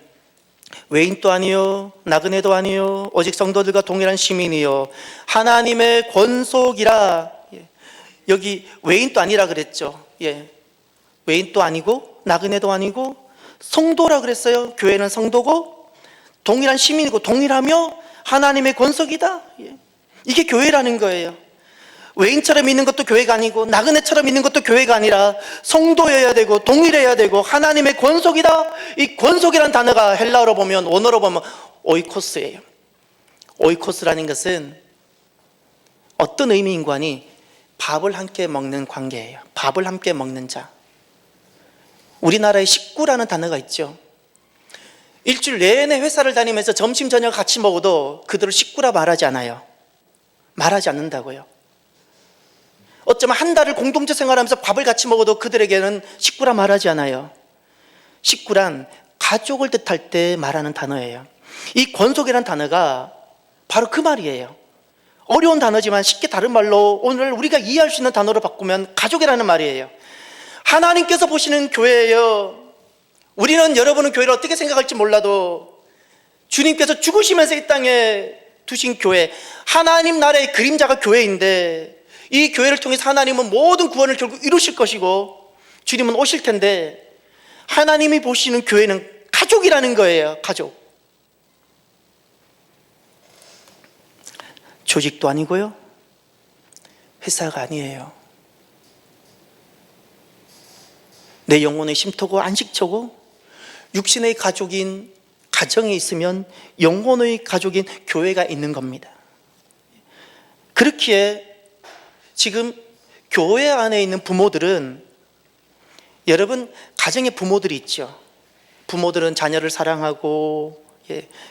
[SPEAKER 1] 외인도 아니요 나그네도 아니요 오직 성도들과 동일한 시민이요 하나님의 권속이라. 여기 외인도 아니라 그랬죠. 외인도 아니고 나그네도 아니고 성도라 그랬어요. 교회는 성도고 동일한 시민이고 동일하며 하나님의 권속이다. 이게 교회라는 거예요. 외인처럼 있는 것도 교회가 아니고 나그네처럼 있는 것도 교회가 아니라 성도여야 되고 동일해야 되고 하나님의 권속이다. 이 권속이라는 단어가 헬라어로 보면, 원어로 보면 오이코스예요. 오이코스라는 것은 어떤 의미인관이 밥을 함께 먹는 관계예요. 밥을 함께 먹는 자. 우리나라에 식구라는 단어가 있죠. 일주일 내내 회사를 다니면서 점심 저녁 같이 먹어도 그들을 식구라 말하지 않아요. 말하지 않는다고요. 어쩌면 한 달을 공동체 생활하면서 밥을 같이 먹어도 그들에게는 식구라 말하지 않아요. 식구란 가족을 뜻할 때 말하는 단어예요. 이 권속이라는 단어가 바로 그 말이에요. 어려운 단어지만 쉽게 다른 말로 오늘 우리가 이해할 수 있는 단어로 바꾸면 가족이라는 말이에요. 하나님께서 보시는 교회예요. 우리는 여러분은 교회를 어떻게 생각할지 몰라도 주님께서 죽으시면서 이 땅에 두신 교회, 하나님 나라의 그림자가 교회인데 이 교회를 통해서 하나님은 모든 구원을 결국 이루실 것이고 주님은 오실 텐데 하나님이 보시는 교회는 가족이라는 거예요. 가족. 조직도 아니고요, 회사가 아니에요. 내 영혼의 쉼터고 안식처고 육신의 가족인 가정이 있으면 영혼의 가족인 교회가 있는 겁니다. 그렇기에 지금 교회 안에 있는 부모들은, 여러분 가정에 부모들이 있죠. 부모들은 자녀를 사랑하고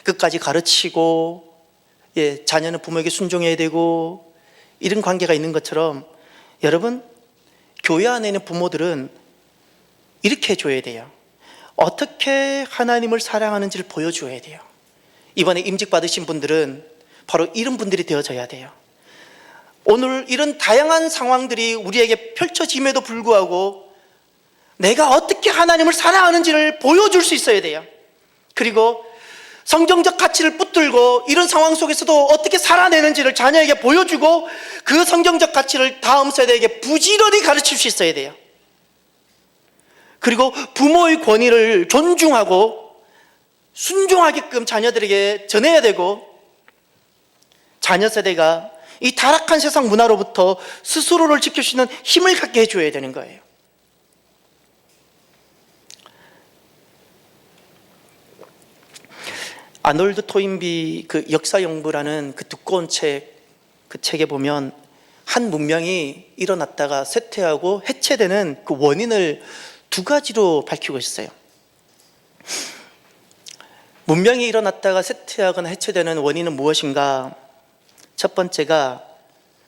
[SPEAKER 1] 끝까지 가르치고 자녀는 부모에게 순종해야 되고 이런 관계가 있는 것처럼 여러분 교회 안에 있는 부모들은 이렇게 해줘야 돼요. 어떻게 하나님을 사랑하는지를 보여줘야 돼요. 이번에 임직 받으신 분들은 바로 이런 분들이 되어져야 돼요. 오늘 이런 다양한 상황들이 우리에게 펼쳐짐에도 불구하고 내가 어떻게 하나님을 사랑하는지를 보여줄 수 있어야 돼요. 그리고 성경적 가치를 붙들고 이런 상황 속에서도 어떻게 살아내는지를 자녀에게 보여주고 그 성경적 가치를 다음 세대에게 부지런히 가르칠 수 있어야 돼요. 그리고 부모의 권위를 존중하고 순종하게끔 자녀들에게 전해야 되고, 자녀 세대가 이 타락한 세상 문화로부터 스스로를 지킬 수 있는 힘을 갖게 해줘야 되는 거예요. 아놀드 토인비 그 역사연구라는 그 두꺼운 그 책에 보면 한 문명이 일어났다가 쇠퇴하고 해체되는 그 원인을 두 가지로 밝히고 있어요. 문명이 일어났다가 쇠퇴하거나 해체되는 원인은 무엇인가? 첫 번째가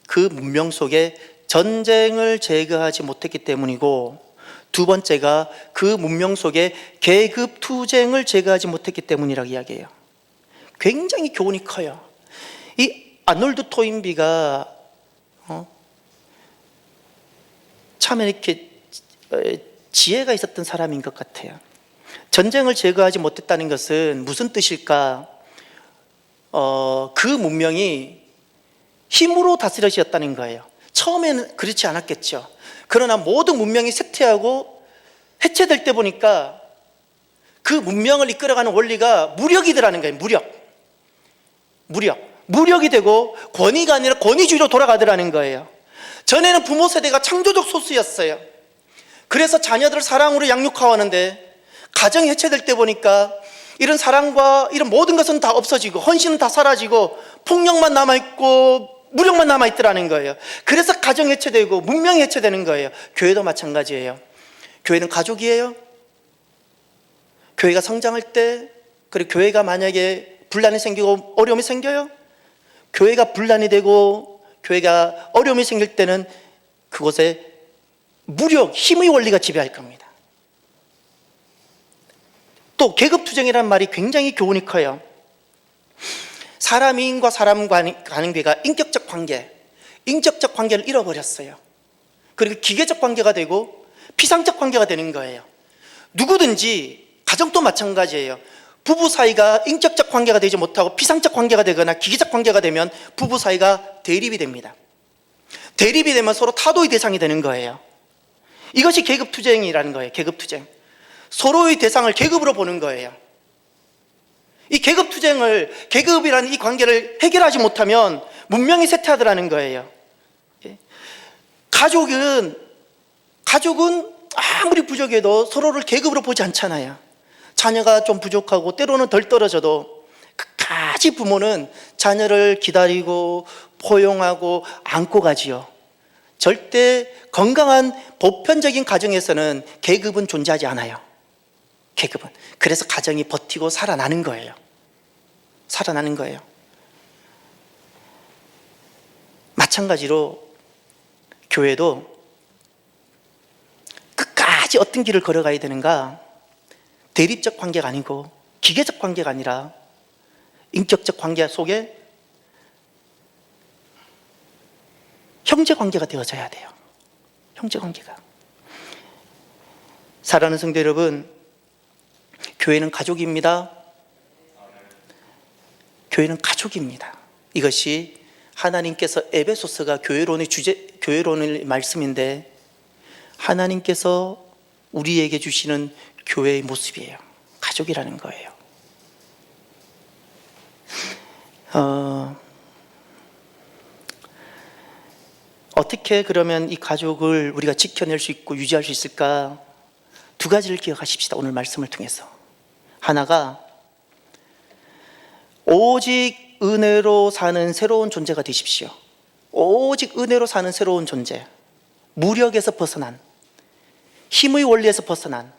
[SPEAKER 1] 그 문명 속에 전쟁을 제거하지 못했기 때문이고, 두 번째가 그 문명 속에 계급 투쟁을 제거하지 못했기 때문이라고 이야기해요. 굉장히 교훈이 커요. 이 아놀드 토인비가 참 이렇게 지혜가 있었던 사람인 것 같아요. 전쟁을 제거하지 못했다는 것은 무슨 뜻일까? 그 문명이 힘으로 다스려졌다는 거예요. 처음에는 그렇지 않았겠죠. 그러나 모든 문명이 쇠퇴하고 해체될 때 보니까 그 문명을 이끌어가는 원리가 무력이더라는 거예요. 무력이 되고 권위가 아니라 권위주의로 돌아가더라는 거예요. 전에는 부모 세대가 창조적 소수였어요. 그래서 자녀들을 사랑으로 양육하는데 가정이 해체될 때 보니까 이런 사랑과 이런 모든 것은 다 없어지고 헌신은 다 사라지고 폭력만 남아있고 무력만 남아있더라는 거예요. 그래서 가정 해체되고 문명이 해체되는 거예요. 교회도 마찬가지예요. 교회는 가족이에요. 교회가 성장할 때, 그리고 교회가 만약에 분란이 생기고 어려움이 생겨요. 교회가 분란이 되고 교회가 어려움이 생길 때는 그곳에 무력, 힘의 원리가 지배할 겁니다. 또 계급투쟁이라는 말이 굉장히 교훈이 커요. 사람인과 사람 관계가 인격적 관계, 인격적 관계를 잃어버렸어요. 그리고 기계적 관계가 되고 피상적 관계가 되는 거예요. 누구든지, 가정도 마찬가지예요. 부부 사이가 인격적 관계가 되지 못하고 피상적 관계가 되거나 기계적 관계가 되면 부부 사이가 대립이 됩니다. 대립이 되면 서로 타도의 대상이 되는 거예요. 이것이 계급투쟁이라는 거예요. 계급투쟁. 서로의 대상을 계급으로 보는 거예요. 이 계급투쟁을, 계급이라는 이 관계를 해결하지 못하면 문명이 쇠퇴하더라는 거예요. 가족은 아무리 부족해도 서로를 계급으로 보지 않잖아요. 자녀가 좀 부족하고 때로는 덜 떨어져도 끝까지 부모는 자녀를 기다리고 포용하고 안고 가지요. 절대 건강한 보편적인 가정에서는 계급은 존재하지 않아요. 계급은. 그래서 가정이 버티고 살아나는 거예요. 살아나는 거예요. 마찬가지로 교회도 끝까지 어떤 길을 걸어가야 되는가? 대립적 관계가 아니고 기계적 관계가 아니라 인격적 관계 속에 형제 관계가 되어져야 돼요. 형제 관계가. 사랑하는 성도 여러분, 교회는 가족입니다. 교회는 가족입니다. 이것이 하나님께서 에베소서가 교회론의 말씀인데 하나님께서 우리에게 주시는 교회의 모습이에요. 가족이라는 거예요. 어떻게 그러면 이 가족을 우리가 지켜낼 수 있고 유지할 수 있을까? 두 가지를 기억하십시다. 오늘 말씀을 통해서. 하나가 오직 은혜로 사는 새로운 존재가 되십시오. 오직 은혜로 사는 새로운 존재. 무력에서 벗어난, 힘의 원리에서 벗어난,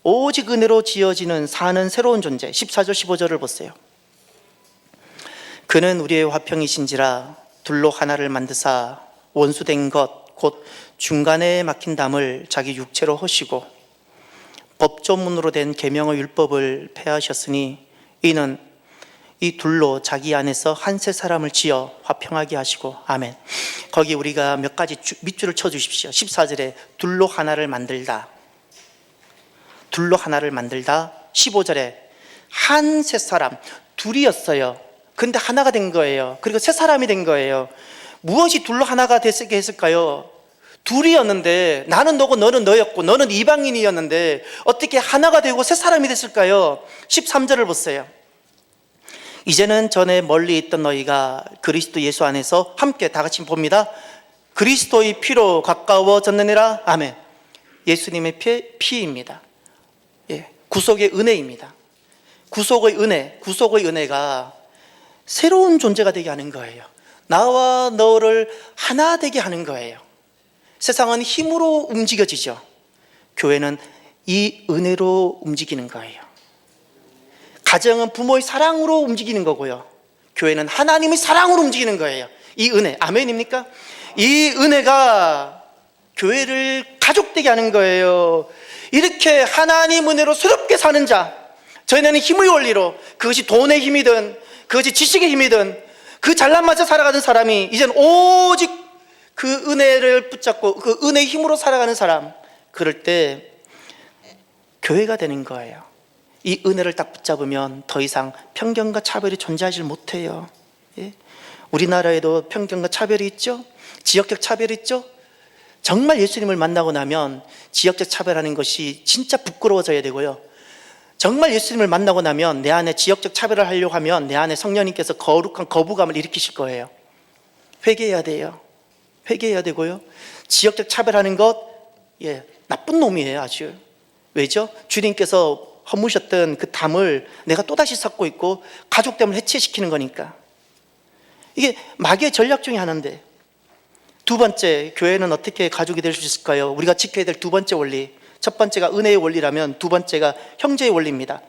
[SPEAKER 1] 오직 은혜로 지어지는 사는 새로운 존재. 14절 15절을 보세요. 그는 우리의 화평이신지라 둘로 하나를 만드사 원수된 것 곧 중간에 막힌 담을 자기 육체로 허시고 법조문으로 된 계명의 율법을 폐하셨으니 이는 이 둘로 자기 안에서 한 세 사람을 지어 화평하게 하시고. 아멘. 거기 우리가 몇 가지 밑줄을 쳐주십시오. 14절에 둘로 하나를 만들다, 둘로 하나를 만들다. 15절에 한 세 사람, 둘이었어요. 근데 하나가 된 거예요. 그리고 세 사람이 된 거예요. 무엇이 둘로 하나가 되게 했을까요? 둘이었는데 나는 너고 너는 너였고 너는 이방인이었는데 어떻게 하나가 되고 세 사람이 됐을까요? 13절을 보세요. 이제는 전에 멀리 있던 너희가 그리스도 예수 안에서 함께, 다 같이 봅니다. 그리스도의 피로 가까워졌느니라. 아멘. 예수님의 피입니다. 예, 구속의 은혜입니다. 구속의 은혜가 새로운 존재가 되게 하는 거예요. 나와 너를 하나 되게 하는 거예요. 세상은 힘으로 움직여지죠. 교회는 이 은혜로 움직이는 거예요. 가정은 부모의 사랑으로 움직이는 거고요. 교회는 하나님의 사랑으로 움직이는 거예요. 이 은혜, 아멘입니까? 이 은혜가 교회를 가족되게 하는 거예요. 이렇게 하나님 은혜로 새롭게 사는 자, 저희는 힘의 원리로, 그것이 돈의 힘이든 그것이 지식의 힘이든 그 잘난 맛에 살아가는 사람이 이제는 오직 그 은혜를 붙잡고 그 은혜의 힘으로 살아가는 사람, 그럴 때 교회가 되는 거예요. 이 은혜를 딱 붙잡으면 더 이상 편견과 차별이 존재하지 못해요. 예? 우리나라에도 편견과 차별이 있죠. 지역적 차별이 있죠. 정말 예수님을 만나고 나면 지역적 차별하는 것이 진짜 부끄러워져야 되고요. 정말 예수님을 만나고 나면 내 안에 지역적 차별을 하려고 하면 내 안에 성령님께서 거룩한 거부감을 일으키실 거예요. 회개해야 돼요. 회개해야 되고요. 지역적 차별하는 것, 예, 나쁜 놈이에요. 아주. 왜죠? 주님께서 허무셨던 그 담을 내가 또다시 쌓고 있고 가족 때문에 해체시키는 거니까. 이게 마귀의 전략 중에 하나인데, 두 번째, 교회는 어떻게 가족이 될 수 있을까요? 우리가 지켜야 될 두 번째 원리, 첫 번째가 은혜의 원리라면 두 번째가 형제의 원리입니다.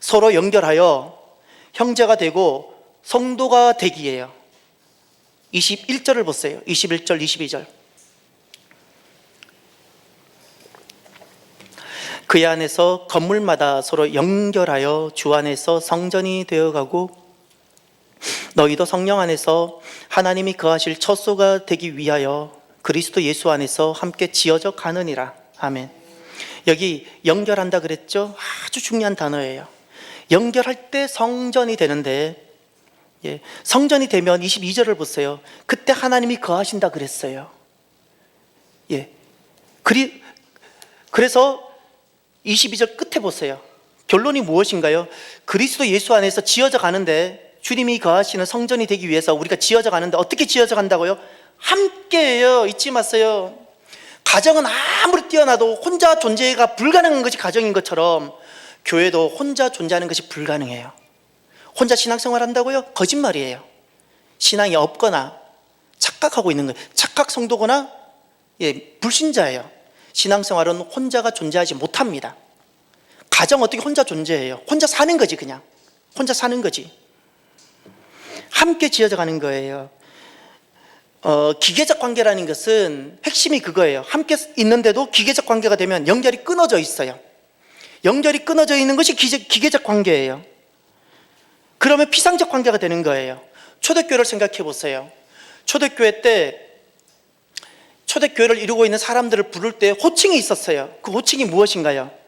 [SPEAKER 1] 서로 연결하여 형제가 되고 성도가 되기예요. 21절을 보세요. 21절, 22절. 그의 안에서 건물마다 서로 연결하여 주 안에서 성전이 되어가고 너희도 성령 안에서 하나님이 거하실 처소가 되기 위하여 그리스도 예수 안에서 함께 지어져 가느니라. 아멘. 여기 연결한다 그랬죠? 아주 중요한 단어예요. 연결할 때 성전이 되는데, 성전이 되면 22절을 보세요. 그때 하나님이 거하신다 그랬어요. 그래서 22절 끝에 보세요. 결론이 무엇인가요? 그리스도 예수 안에서 지어져 가는데, 주님이 거하시는 성전이 되기 위해서 우리가 지어져 가는데 어떻게 지어져 간다고요? 함께해요. 잊지 마세요. 가정은 아무리 뛰어나도 혼자 존재가 불가능한 것이 가정인 것처럼 교회도 혼자 존재하는 것이 불가능해요. 혼자 신앙생활 한다고요? 거짓말이에요. 신앙이 없거나 착각하고 있는 거예요. 착각 성도거나 불신자예요. 신앙생활은 혼자가 존재하지 못합니다. 가정 어떻게 혼자 존재해요? 혼자 사는 거지. 그냥 혼자 사는 거지. 함께 지어져 가는 거예요. 기계적 관계라는 것은 핵심이 그거예요. 함께 있는데도 기계적 관계가 되면 연결이 끊어져 있어요. 연결이 끊어져 있는 것이 기계적 관계예요. 그러면 피상적 관계가 되는 거예요. 초대교회를 생각해 보세요. 초대교회 때 초대교회를 이루고 있는 사람들을 부를 때 호칭이 있었어요. 그 호칭이 무엇인가요?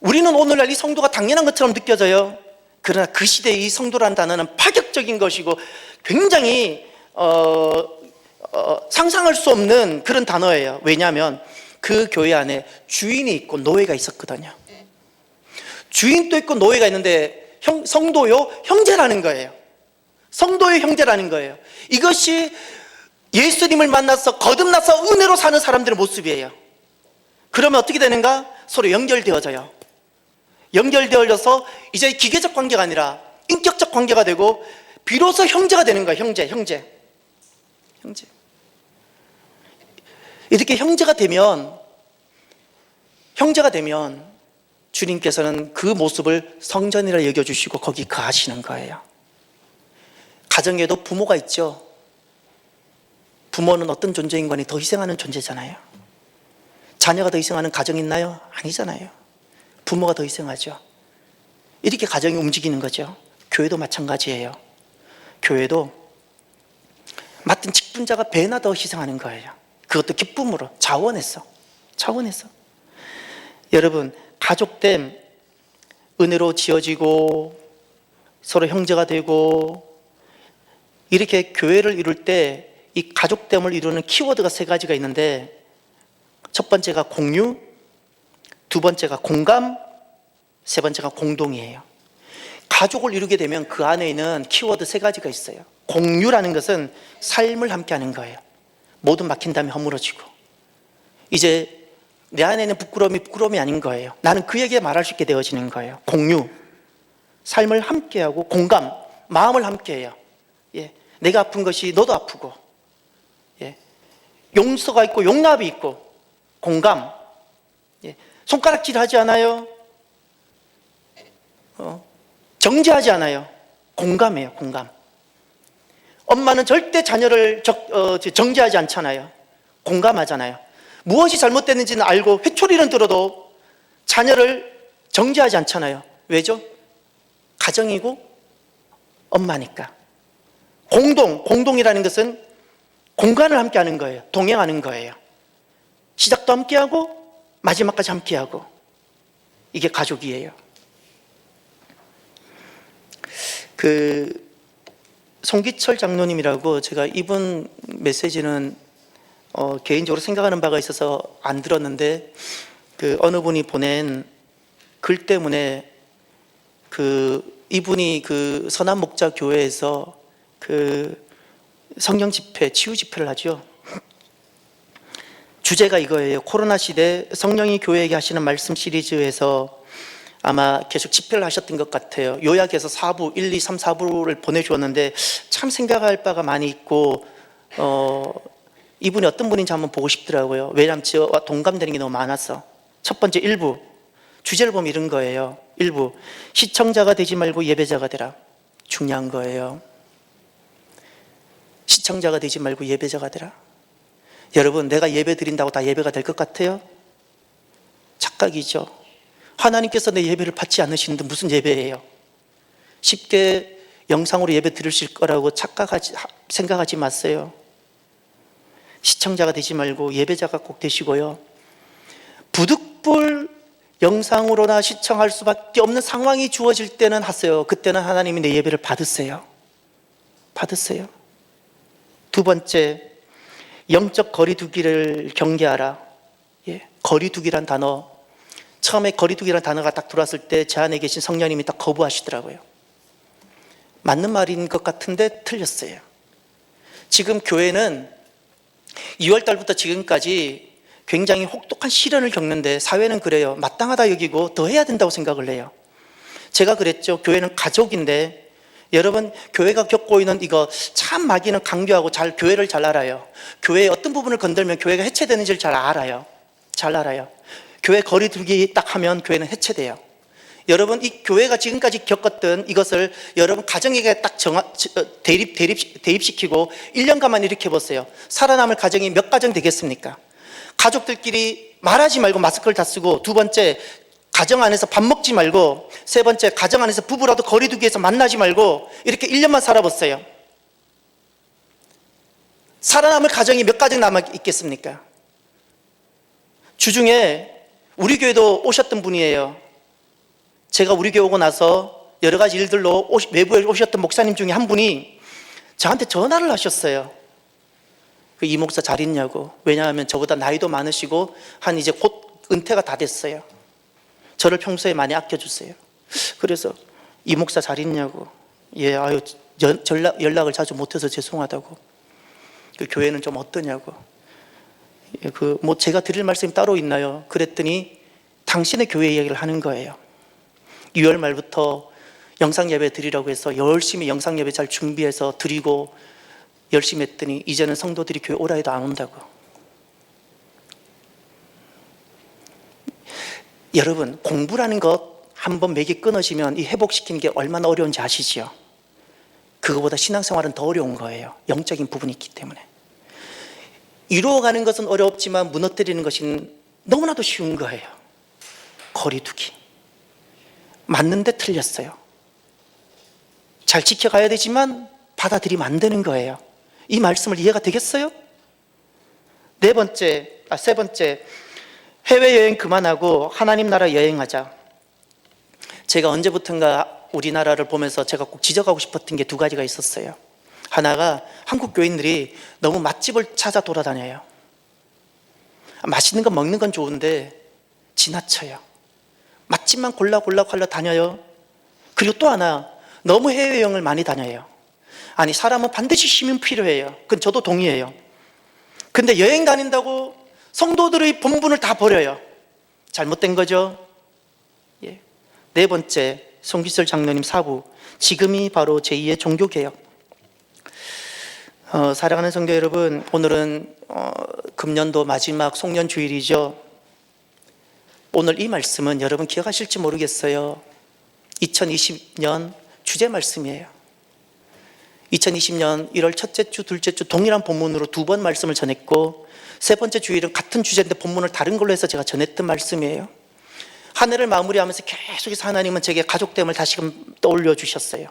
[SPEAKER 1] 우리는 오늘날 이 성도가 당연한 것처럼 느껴져요. 그러나 그 시대의 이 성도라는 단어는 파격적인 것이고 굉장히 상상할 수 없는 그런 단어예요. 왜냐하면 그 교회 안에 주인이 있고 노예가 있었거든요. 주인도 있고 노예가 있는데 성도요 형제라는 거예요. 성도의 형제라는 거예요. 이것이 예수님을 만나서 거듭나서 은혜로 사는 사람들의 모습이에요. 그러면 어떻게 되는가? 서로 연결되어져요. 연결되어져서 이제 기계적 관계가 아니라 인격적 관계가 되고 비로소 형제가 되는 거예요. 형제. 이렇게 형제가 되면 주님께서는 그 모습을 성전이라 여겨주시고 거기 거하시는 거예요. 가정에도 부모가 있죠. 부모는 어떤 존재인 거니 더 희생하는 존재잖아요. 자녀가 더 희생하는 가정 있나요? 아니잖아요. 부모가 더 희생하죠. 이렇게 가정이 움직이는 거죠. 교회도 마찬가지예요. 교회도 맡은 직분자가 배나 더 희생하는 거예요. 그것도 기쁨으로, 자원해서. 여러분, 가족됨, 은혜로 지어지고 서로 형제가 되고 이렇게 교회를 이룰 때 이 가족됨을 이루는 키워드가 세 가지가 있는데, 첫 번째가 공유, 두 번째가 공감, 세 번째가 공동이에요. 가족을 이루게 되면 그 안에는 키워드 세 가지가 있어요. 공유라는 것은 삶을 함께 하는 거예요. 모든 막힌 다음에 허물어지고, 이제 내 안에는 부끄러움이 아닌 거예요. 나는 그에게 말할 수 있게 되어지는 거예요. 공유, 삶을 함께하고, 공감, 마음을 함께해요. 내가 아픈 것이 너도 아프고, 용서가 있고 용납이 있고, 공감, 손가락질 하지 않아요. 정죄하지 않아요. 공감해요. 공감. 엄마는 절대 자녀를 정죄하지 않잖아요. 공감하잖아요. 무엇이 잘못됐는지는 알고 회초리는 들어도 자녀를 정죄하지 않잖아요. 왜죠? 가정이고 엄마니까. 공동이라는 것은 공간을 함께 하는 거예요. 동행하는 거예요. 시작도 함께하고 마지막까지 함께하고, 이게 가족이에요. 송기철 장로님이라고, 제가 이분 메시지는 개인적으로 생각하는 바가 있어서 안 들었는데, 어느 분이 보낸 글 때문에 이분이 선한 목자 교회에서 성령 집회, 치유 집회를 하죠. 주제가 이거예요. 코로나 시대 성령이 교회에게 하시는 말씀 시리즈에서 아마 계속 집회를 하셨던 것 같아요. 요약해서 4부, 1, 2, 3, 4부를 보내주었는데 참 생각할 바가 많이 있고 이분이 어떤 분인지 한번 보고 싶더라고요. 왜냐하면 저와 동감되는 게 너무 많아서. 첫 번째 1부, 주제를 보면 이런 거예요. 1부, 시청자가 되지 말고 예배자가 되라. 중요한 거예요. 시청자가 되지 말고 예배자가 되라. 여러분, 내가 예배 드린다고 다 예배가 될 것 같아요? 착각이죠. 하나님께서 내 예배를 받지 않으시는데 무슨 예배예요? 쉽게 영상으로 예배 드리실 거라고 생각하지 마세요. 시청자가 되지 말고 예배자가 꼭 되시고요. 부득불 영상으로나 시청할 수밖에 없는 상황이 주어질 때는 하세요. 그때는 하나님이 내 예배를 받으세요. 받으세요. 두 번째, 영적 거리두기를 경계하라. 거리두기란 단어, 처음에 거리두기란 단어가 딱 들어왔을 때 제 안에 계신 성령님이 딱 거부하시더라고요. 맞는 말인 것 같은데 틀렸어요. 지금 교회는 2월 달부터 지금까지 굉장히 혹독한 시련을 겪는데 사회는 그래요. 마땅하다 여기고 더 해야 된다고 생각을 해요. 제가 그랬죠. 교회는 가족인데 여러분, 교회가 겪고 있는 이거 참 마귀는 강조하고 교회를 잘 알아요. 교회의 어떤 부분을 건들면 교회가 해체되는지를 잘 알아요. 잘 알아요. 교회 거리두기 딱 하면 교회는 해체돼요. 여러분, 이 교회가 지금까지 겪었던 이것을 여러분 가정에게 딱 대입시키고 1년간만 일으켜 보세요. 살아남을 가정이 몇 가정 되겠습니까? 가족들끼리 말하지 말고 마스크를 다 쓰고, 두 번째, 가정 안에서 밥 먹지 말고, 세 번째, 가정 안에서 부부라도 거리두기해서 만나지 말고, 이렇게 1년만 살아보세요. 살아남을 가정이 몇 가정 남아 있겠습니까? 주중에 우리 교회도 오셨던 분이에요. 제가 우리 교회 오고 나서 여러 가지 일들로 외부에 오셨던 목사님 중에 한 분이 저한테 전화를 하셨어요. 이 목사 잘 있냐고. 왜냐하면 저보다 나이도 많으시고 한 이제 곧 은퇴가 다 됐어요. 저를 평소에 많이 아껴주세요. 그래서 이 목사 잘 있냐고. 아유, 연락을 자주 못해서 죄송하다고. 그 교회는 좀 어떠냐고. 제가 드릴 말씀이 따로 있나요? 그랬더니 당신의 교회 이야기를 하는 거예요. 6월 말부터 영상 예배 드리라고 해서 열심히 영상 예배 잘 준비해서 드리고 열심히 했더니 이제는 성도들이 교회 오라 해도 안 온다고. 여러분, 공부라는 것 한번 맥이 끊어지면 이 회복시키는 게 얼마나 어려운지 아시지요? 그거보다 신앙생활은 더 어려운 거예요. 영적인 부분이 있기 때문에. 이루어가는 것은 어렵지만 무너뜨리는 것은 너무나도 쉬운 거예요. 거리두기. 맞는데 틀렸어요. 잘 지켜가야 되지만 받아들이면 안 되는 거예요. 이 말씀을 이해가 되겠어요? 세 번째, 해외여행 그만하고 하나님 나라 여행하자. 제가 언제부턴가 우리나라를 보면서 제가 꼭 지적하고 싶었던 게 두 가지가 있었어요. 하나가 한국 교인들이 너무 맛집을 찾아 돌아다녀요. 맛있는 거 먹는 건 좋은데 지나쳐요. 맛집만 골라 다녀요. 그리고 또 하나, 너무 해외여행을 많이 다녀요. 아니, 사람은 반드시 쉼이 필요해요. 그건 저도 동의해요. 근데 여행 다닌다고 성도들의 본분을 다 버려요. 잘못된 거죠. 네 번째, 송기철 장로님 4부, 지금이 바로 제2의 종교개혁. 사랑하는 성도 여러분, 오늘은 금년도 마지막 송년주일이죠. 오늘 이 말씀은 여러분 기억하실지 모르겠어요. 2020년 주제 말씀이에요. 2020년 1월 첫째 주, 둘째 주 동일한 본문으로 두 번 말씀을 전했고, 세 번째 주일은 같은 주제인데 본문을 다른 걸로 해서 제가 전했던 말씀이에요. 한 해를 마무리하면서 계속해서 하나님은 제게 가족됨을 다시금 떠올려 주셨어요.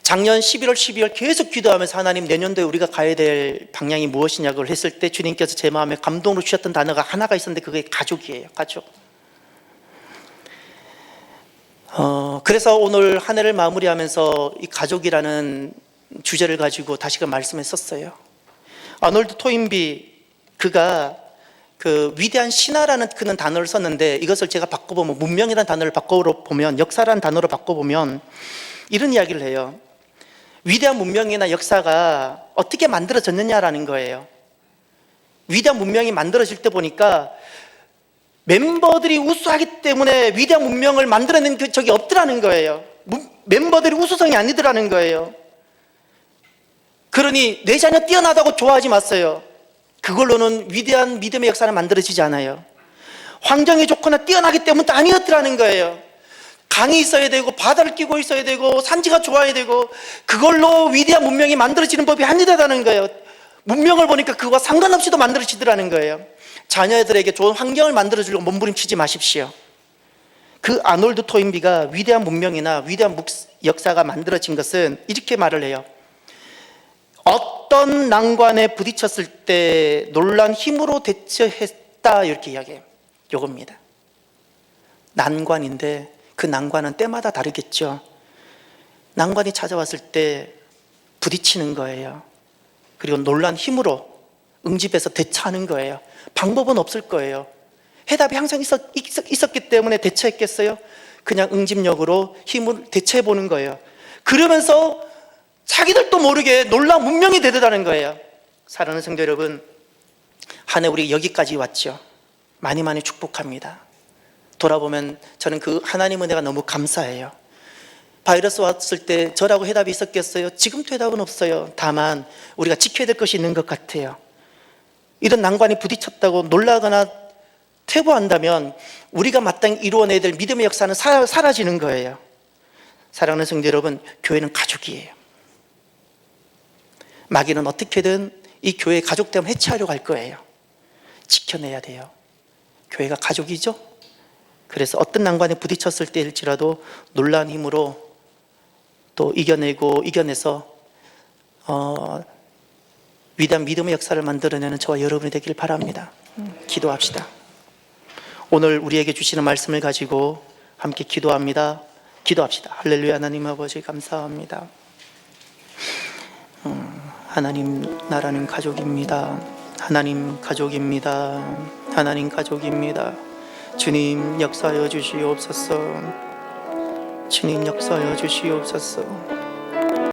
[SPEAKER 1] 작년 11월, 12월 계속 기도하면서 하나님, 내년도에 우리가 가야 될 방향이 무엇이냐고 했을 때 주님께서 제 마음에 감동으로 주셨던 단어가 하나가 있었는데 그게 가족이에요. 가족. 그래서 오늘 한 해를 마무리하면서 이 가족이라는 주제를 가지고 다시금 말씀했었어요. 아놀드 토인비, 그가 그 위대한 신화라는 그는 단어를 썼는데, 이것을 제가 바꿔보면, 문명이라는 단어를 바꿔보면, 역사라는 단어로 바꿔보면 이런 이야기를 해요. 위대한 문명이나 역사가 어떻게 만들어졌느냐라는 거예요. 위대한 문명이 만들어질 때 보니까 멤버들이 우수하기 때문에 위대한 문명을 만들어낸 적이 없더라는 거예요. 멤버들이 우수성이 아니더라는 거예요. 그러니 내 자녀 뛰어나다고 좋아하지 마세요. 그걸로는 위대한 믿음의 역사는 만들어지지 않아요. 환경이 좋거나 뛰어나기 때문에 아니었더라는 거예요. 강이 있어야 되고 바다를 끼고 있어야 되고 산지가 좋아야 되고 그걸로 위대한 문명이 만들어지는 법이 아니다라는 거예요. 문명을 보니까 그거와 상관없이도 만들어지더라는 거예요. 자녀들에게 좋은 환경을 만들어주려고 몸부림치지 마십시오. 그 아놀드 토인비가 위대한 문명이나 위대한 역사가 만들어진 것은 이렇게 말을 해요. 어떤 난관에 부딪혔을 때 놀란 힘으로 대처했다, 이렇게 이야기해요. 요겁니다. 난관인데 그 난관은 때마다 다르겠죠. 난관이 찾아왔을 때 부딪히는 거예요. 그리고 놀란 힘으로 응집해서 대처하는 거예요. 방법은 없을 거예요. 해답이 항상 있었기 때문에 대처했겠어요? 그냥 응집력으로 힘을 대처해 보는 거예요. 그러면서 자기들도 모르게 놀라운 문명이 되더라는 거예요. 사랑하는 성도 여러분, 한 해 우리 여기까지 왔죠. 많이 많이 축복합니다. 돌아보면 저는 그 하나님 은혜가 너무 감사해요. 바이러스 왔을 때 저라고 해답이 있었겠어요? 지금도 해답은 없어요. 다만 우리가 지켜야 될 것이 있는 것 같아요. 이런 난관이 부딪혔다고 놀라거나 퇴보한다면 우리가 마땅히 이루어내야 될 믿음의 역사는 사라지는 거예요. 사랑하는 성도 여러분, 교회는 가족이에요. 마귀는 어떻게든 이 교회의 가족됨을 해체하려고 할 거예요. 지켜내야 돼요. 교회가 가족이죠. 그래서 어떤 난관에 부딪혔을 때일지라도 놀라운 힘으로 또 이겨내서 위대한 믿음의 역사를 만들어내는 저와 여러분이 되길 바랍니다. 기도합시다. 오늘 우리에게 주시는 말씀을 가지고 함께 기도합니다. 기도합시다. 할렐루야. 하나님 아버지 감사합니다. 하나님 나라는 가족입니다. 하나님 가족입니다. 하나님 가족입니다. 주님 역사하여 주시옵소서. 주님 역사하여 주시옵소서.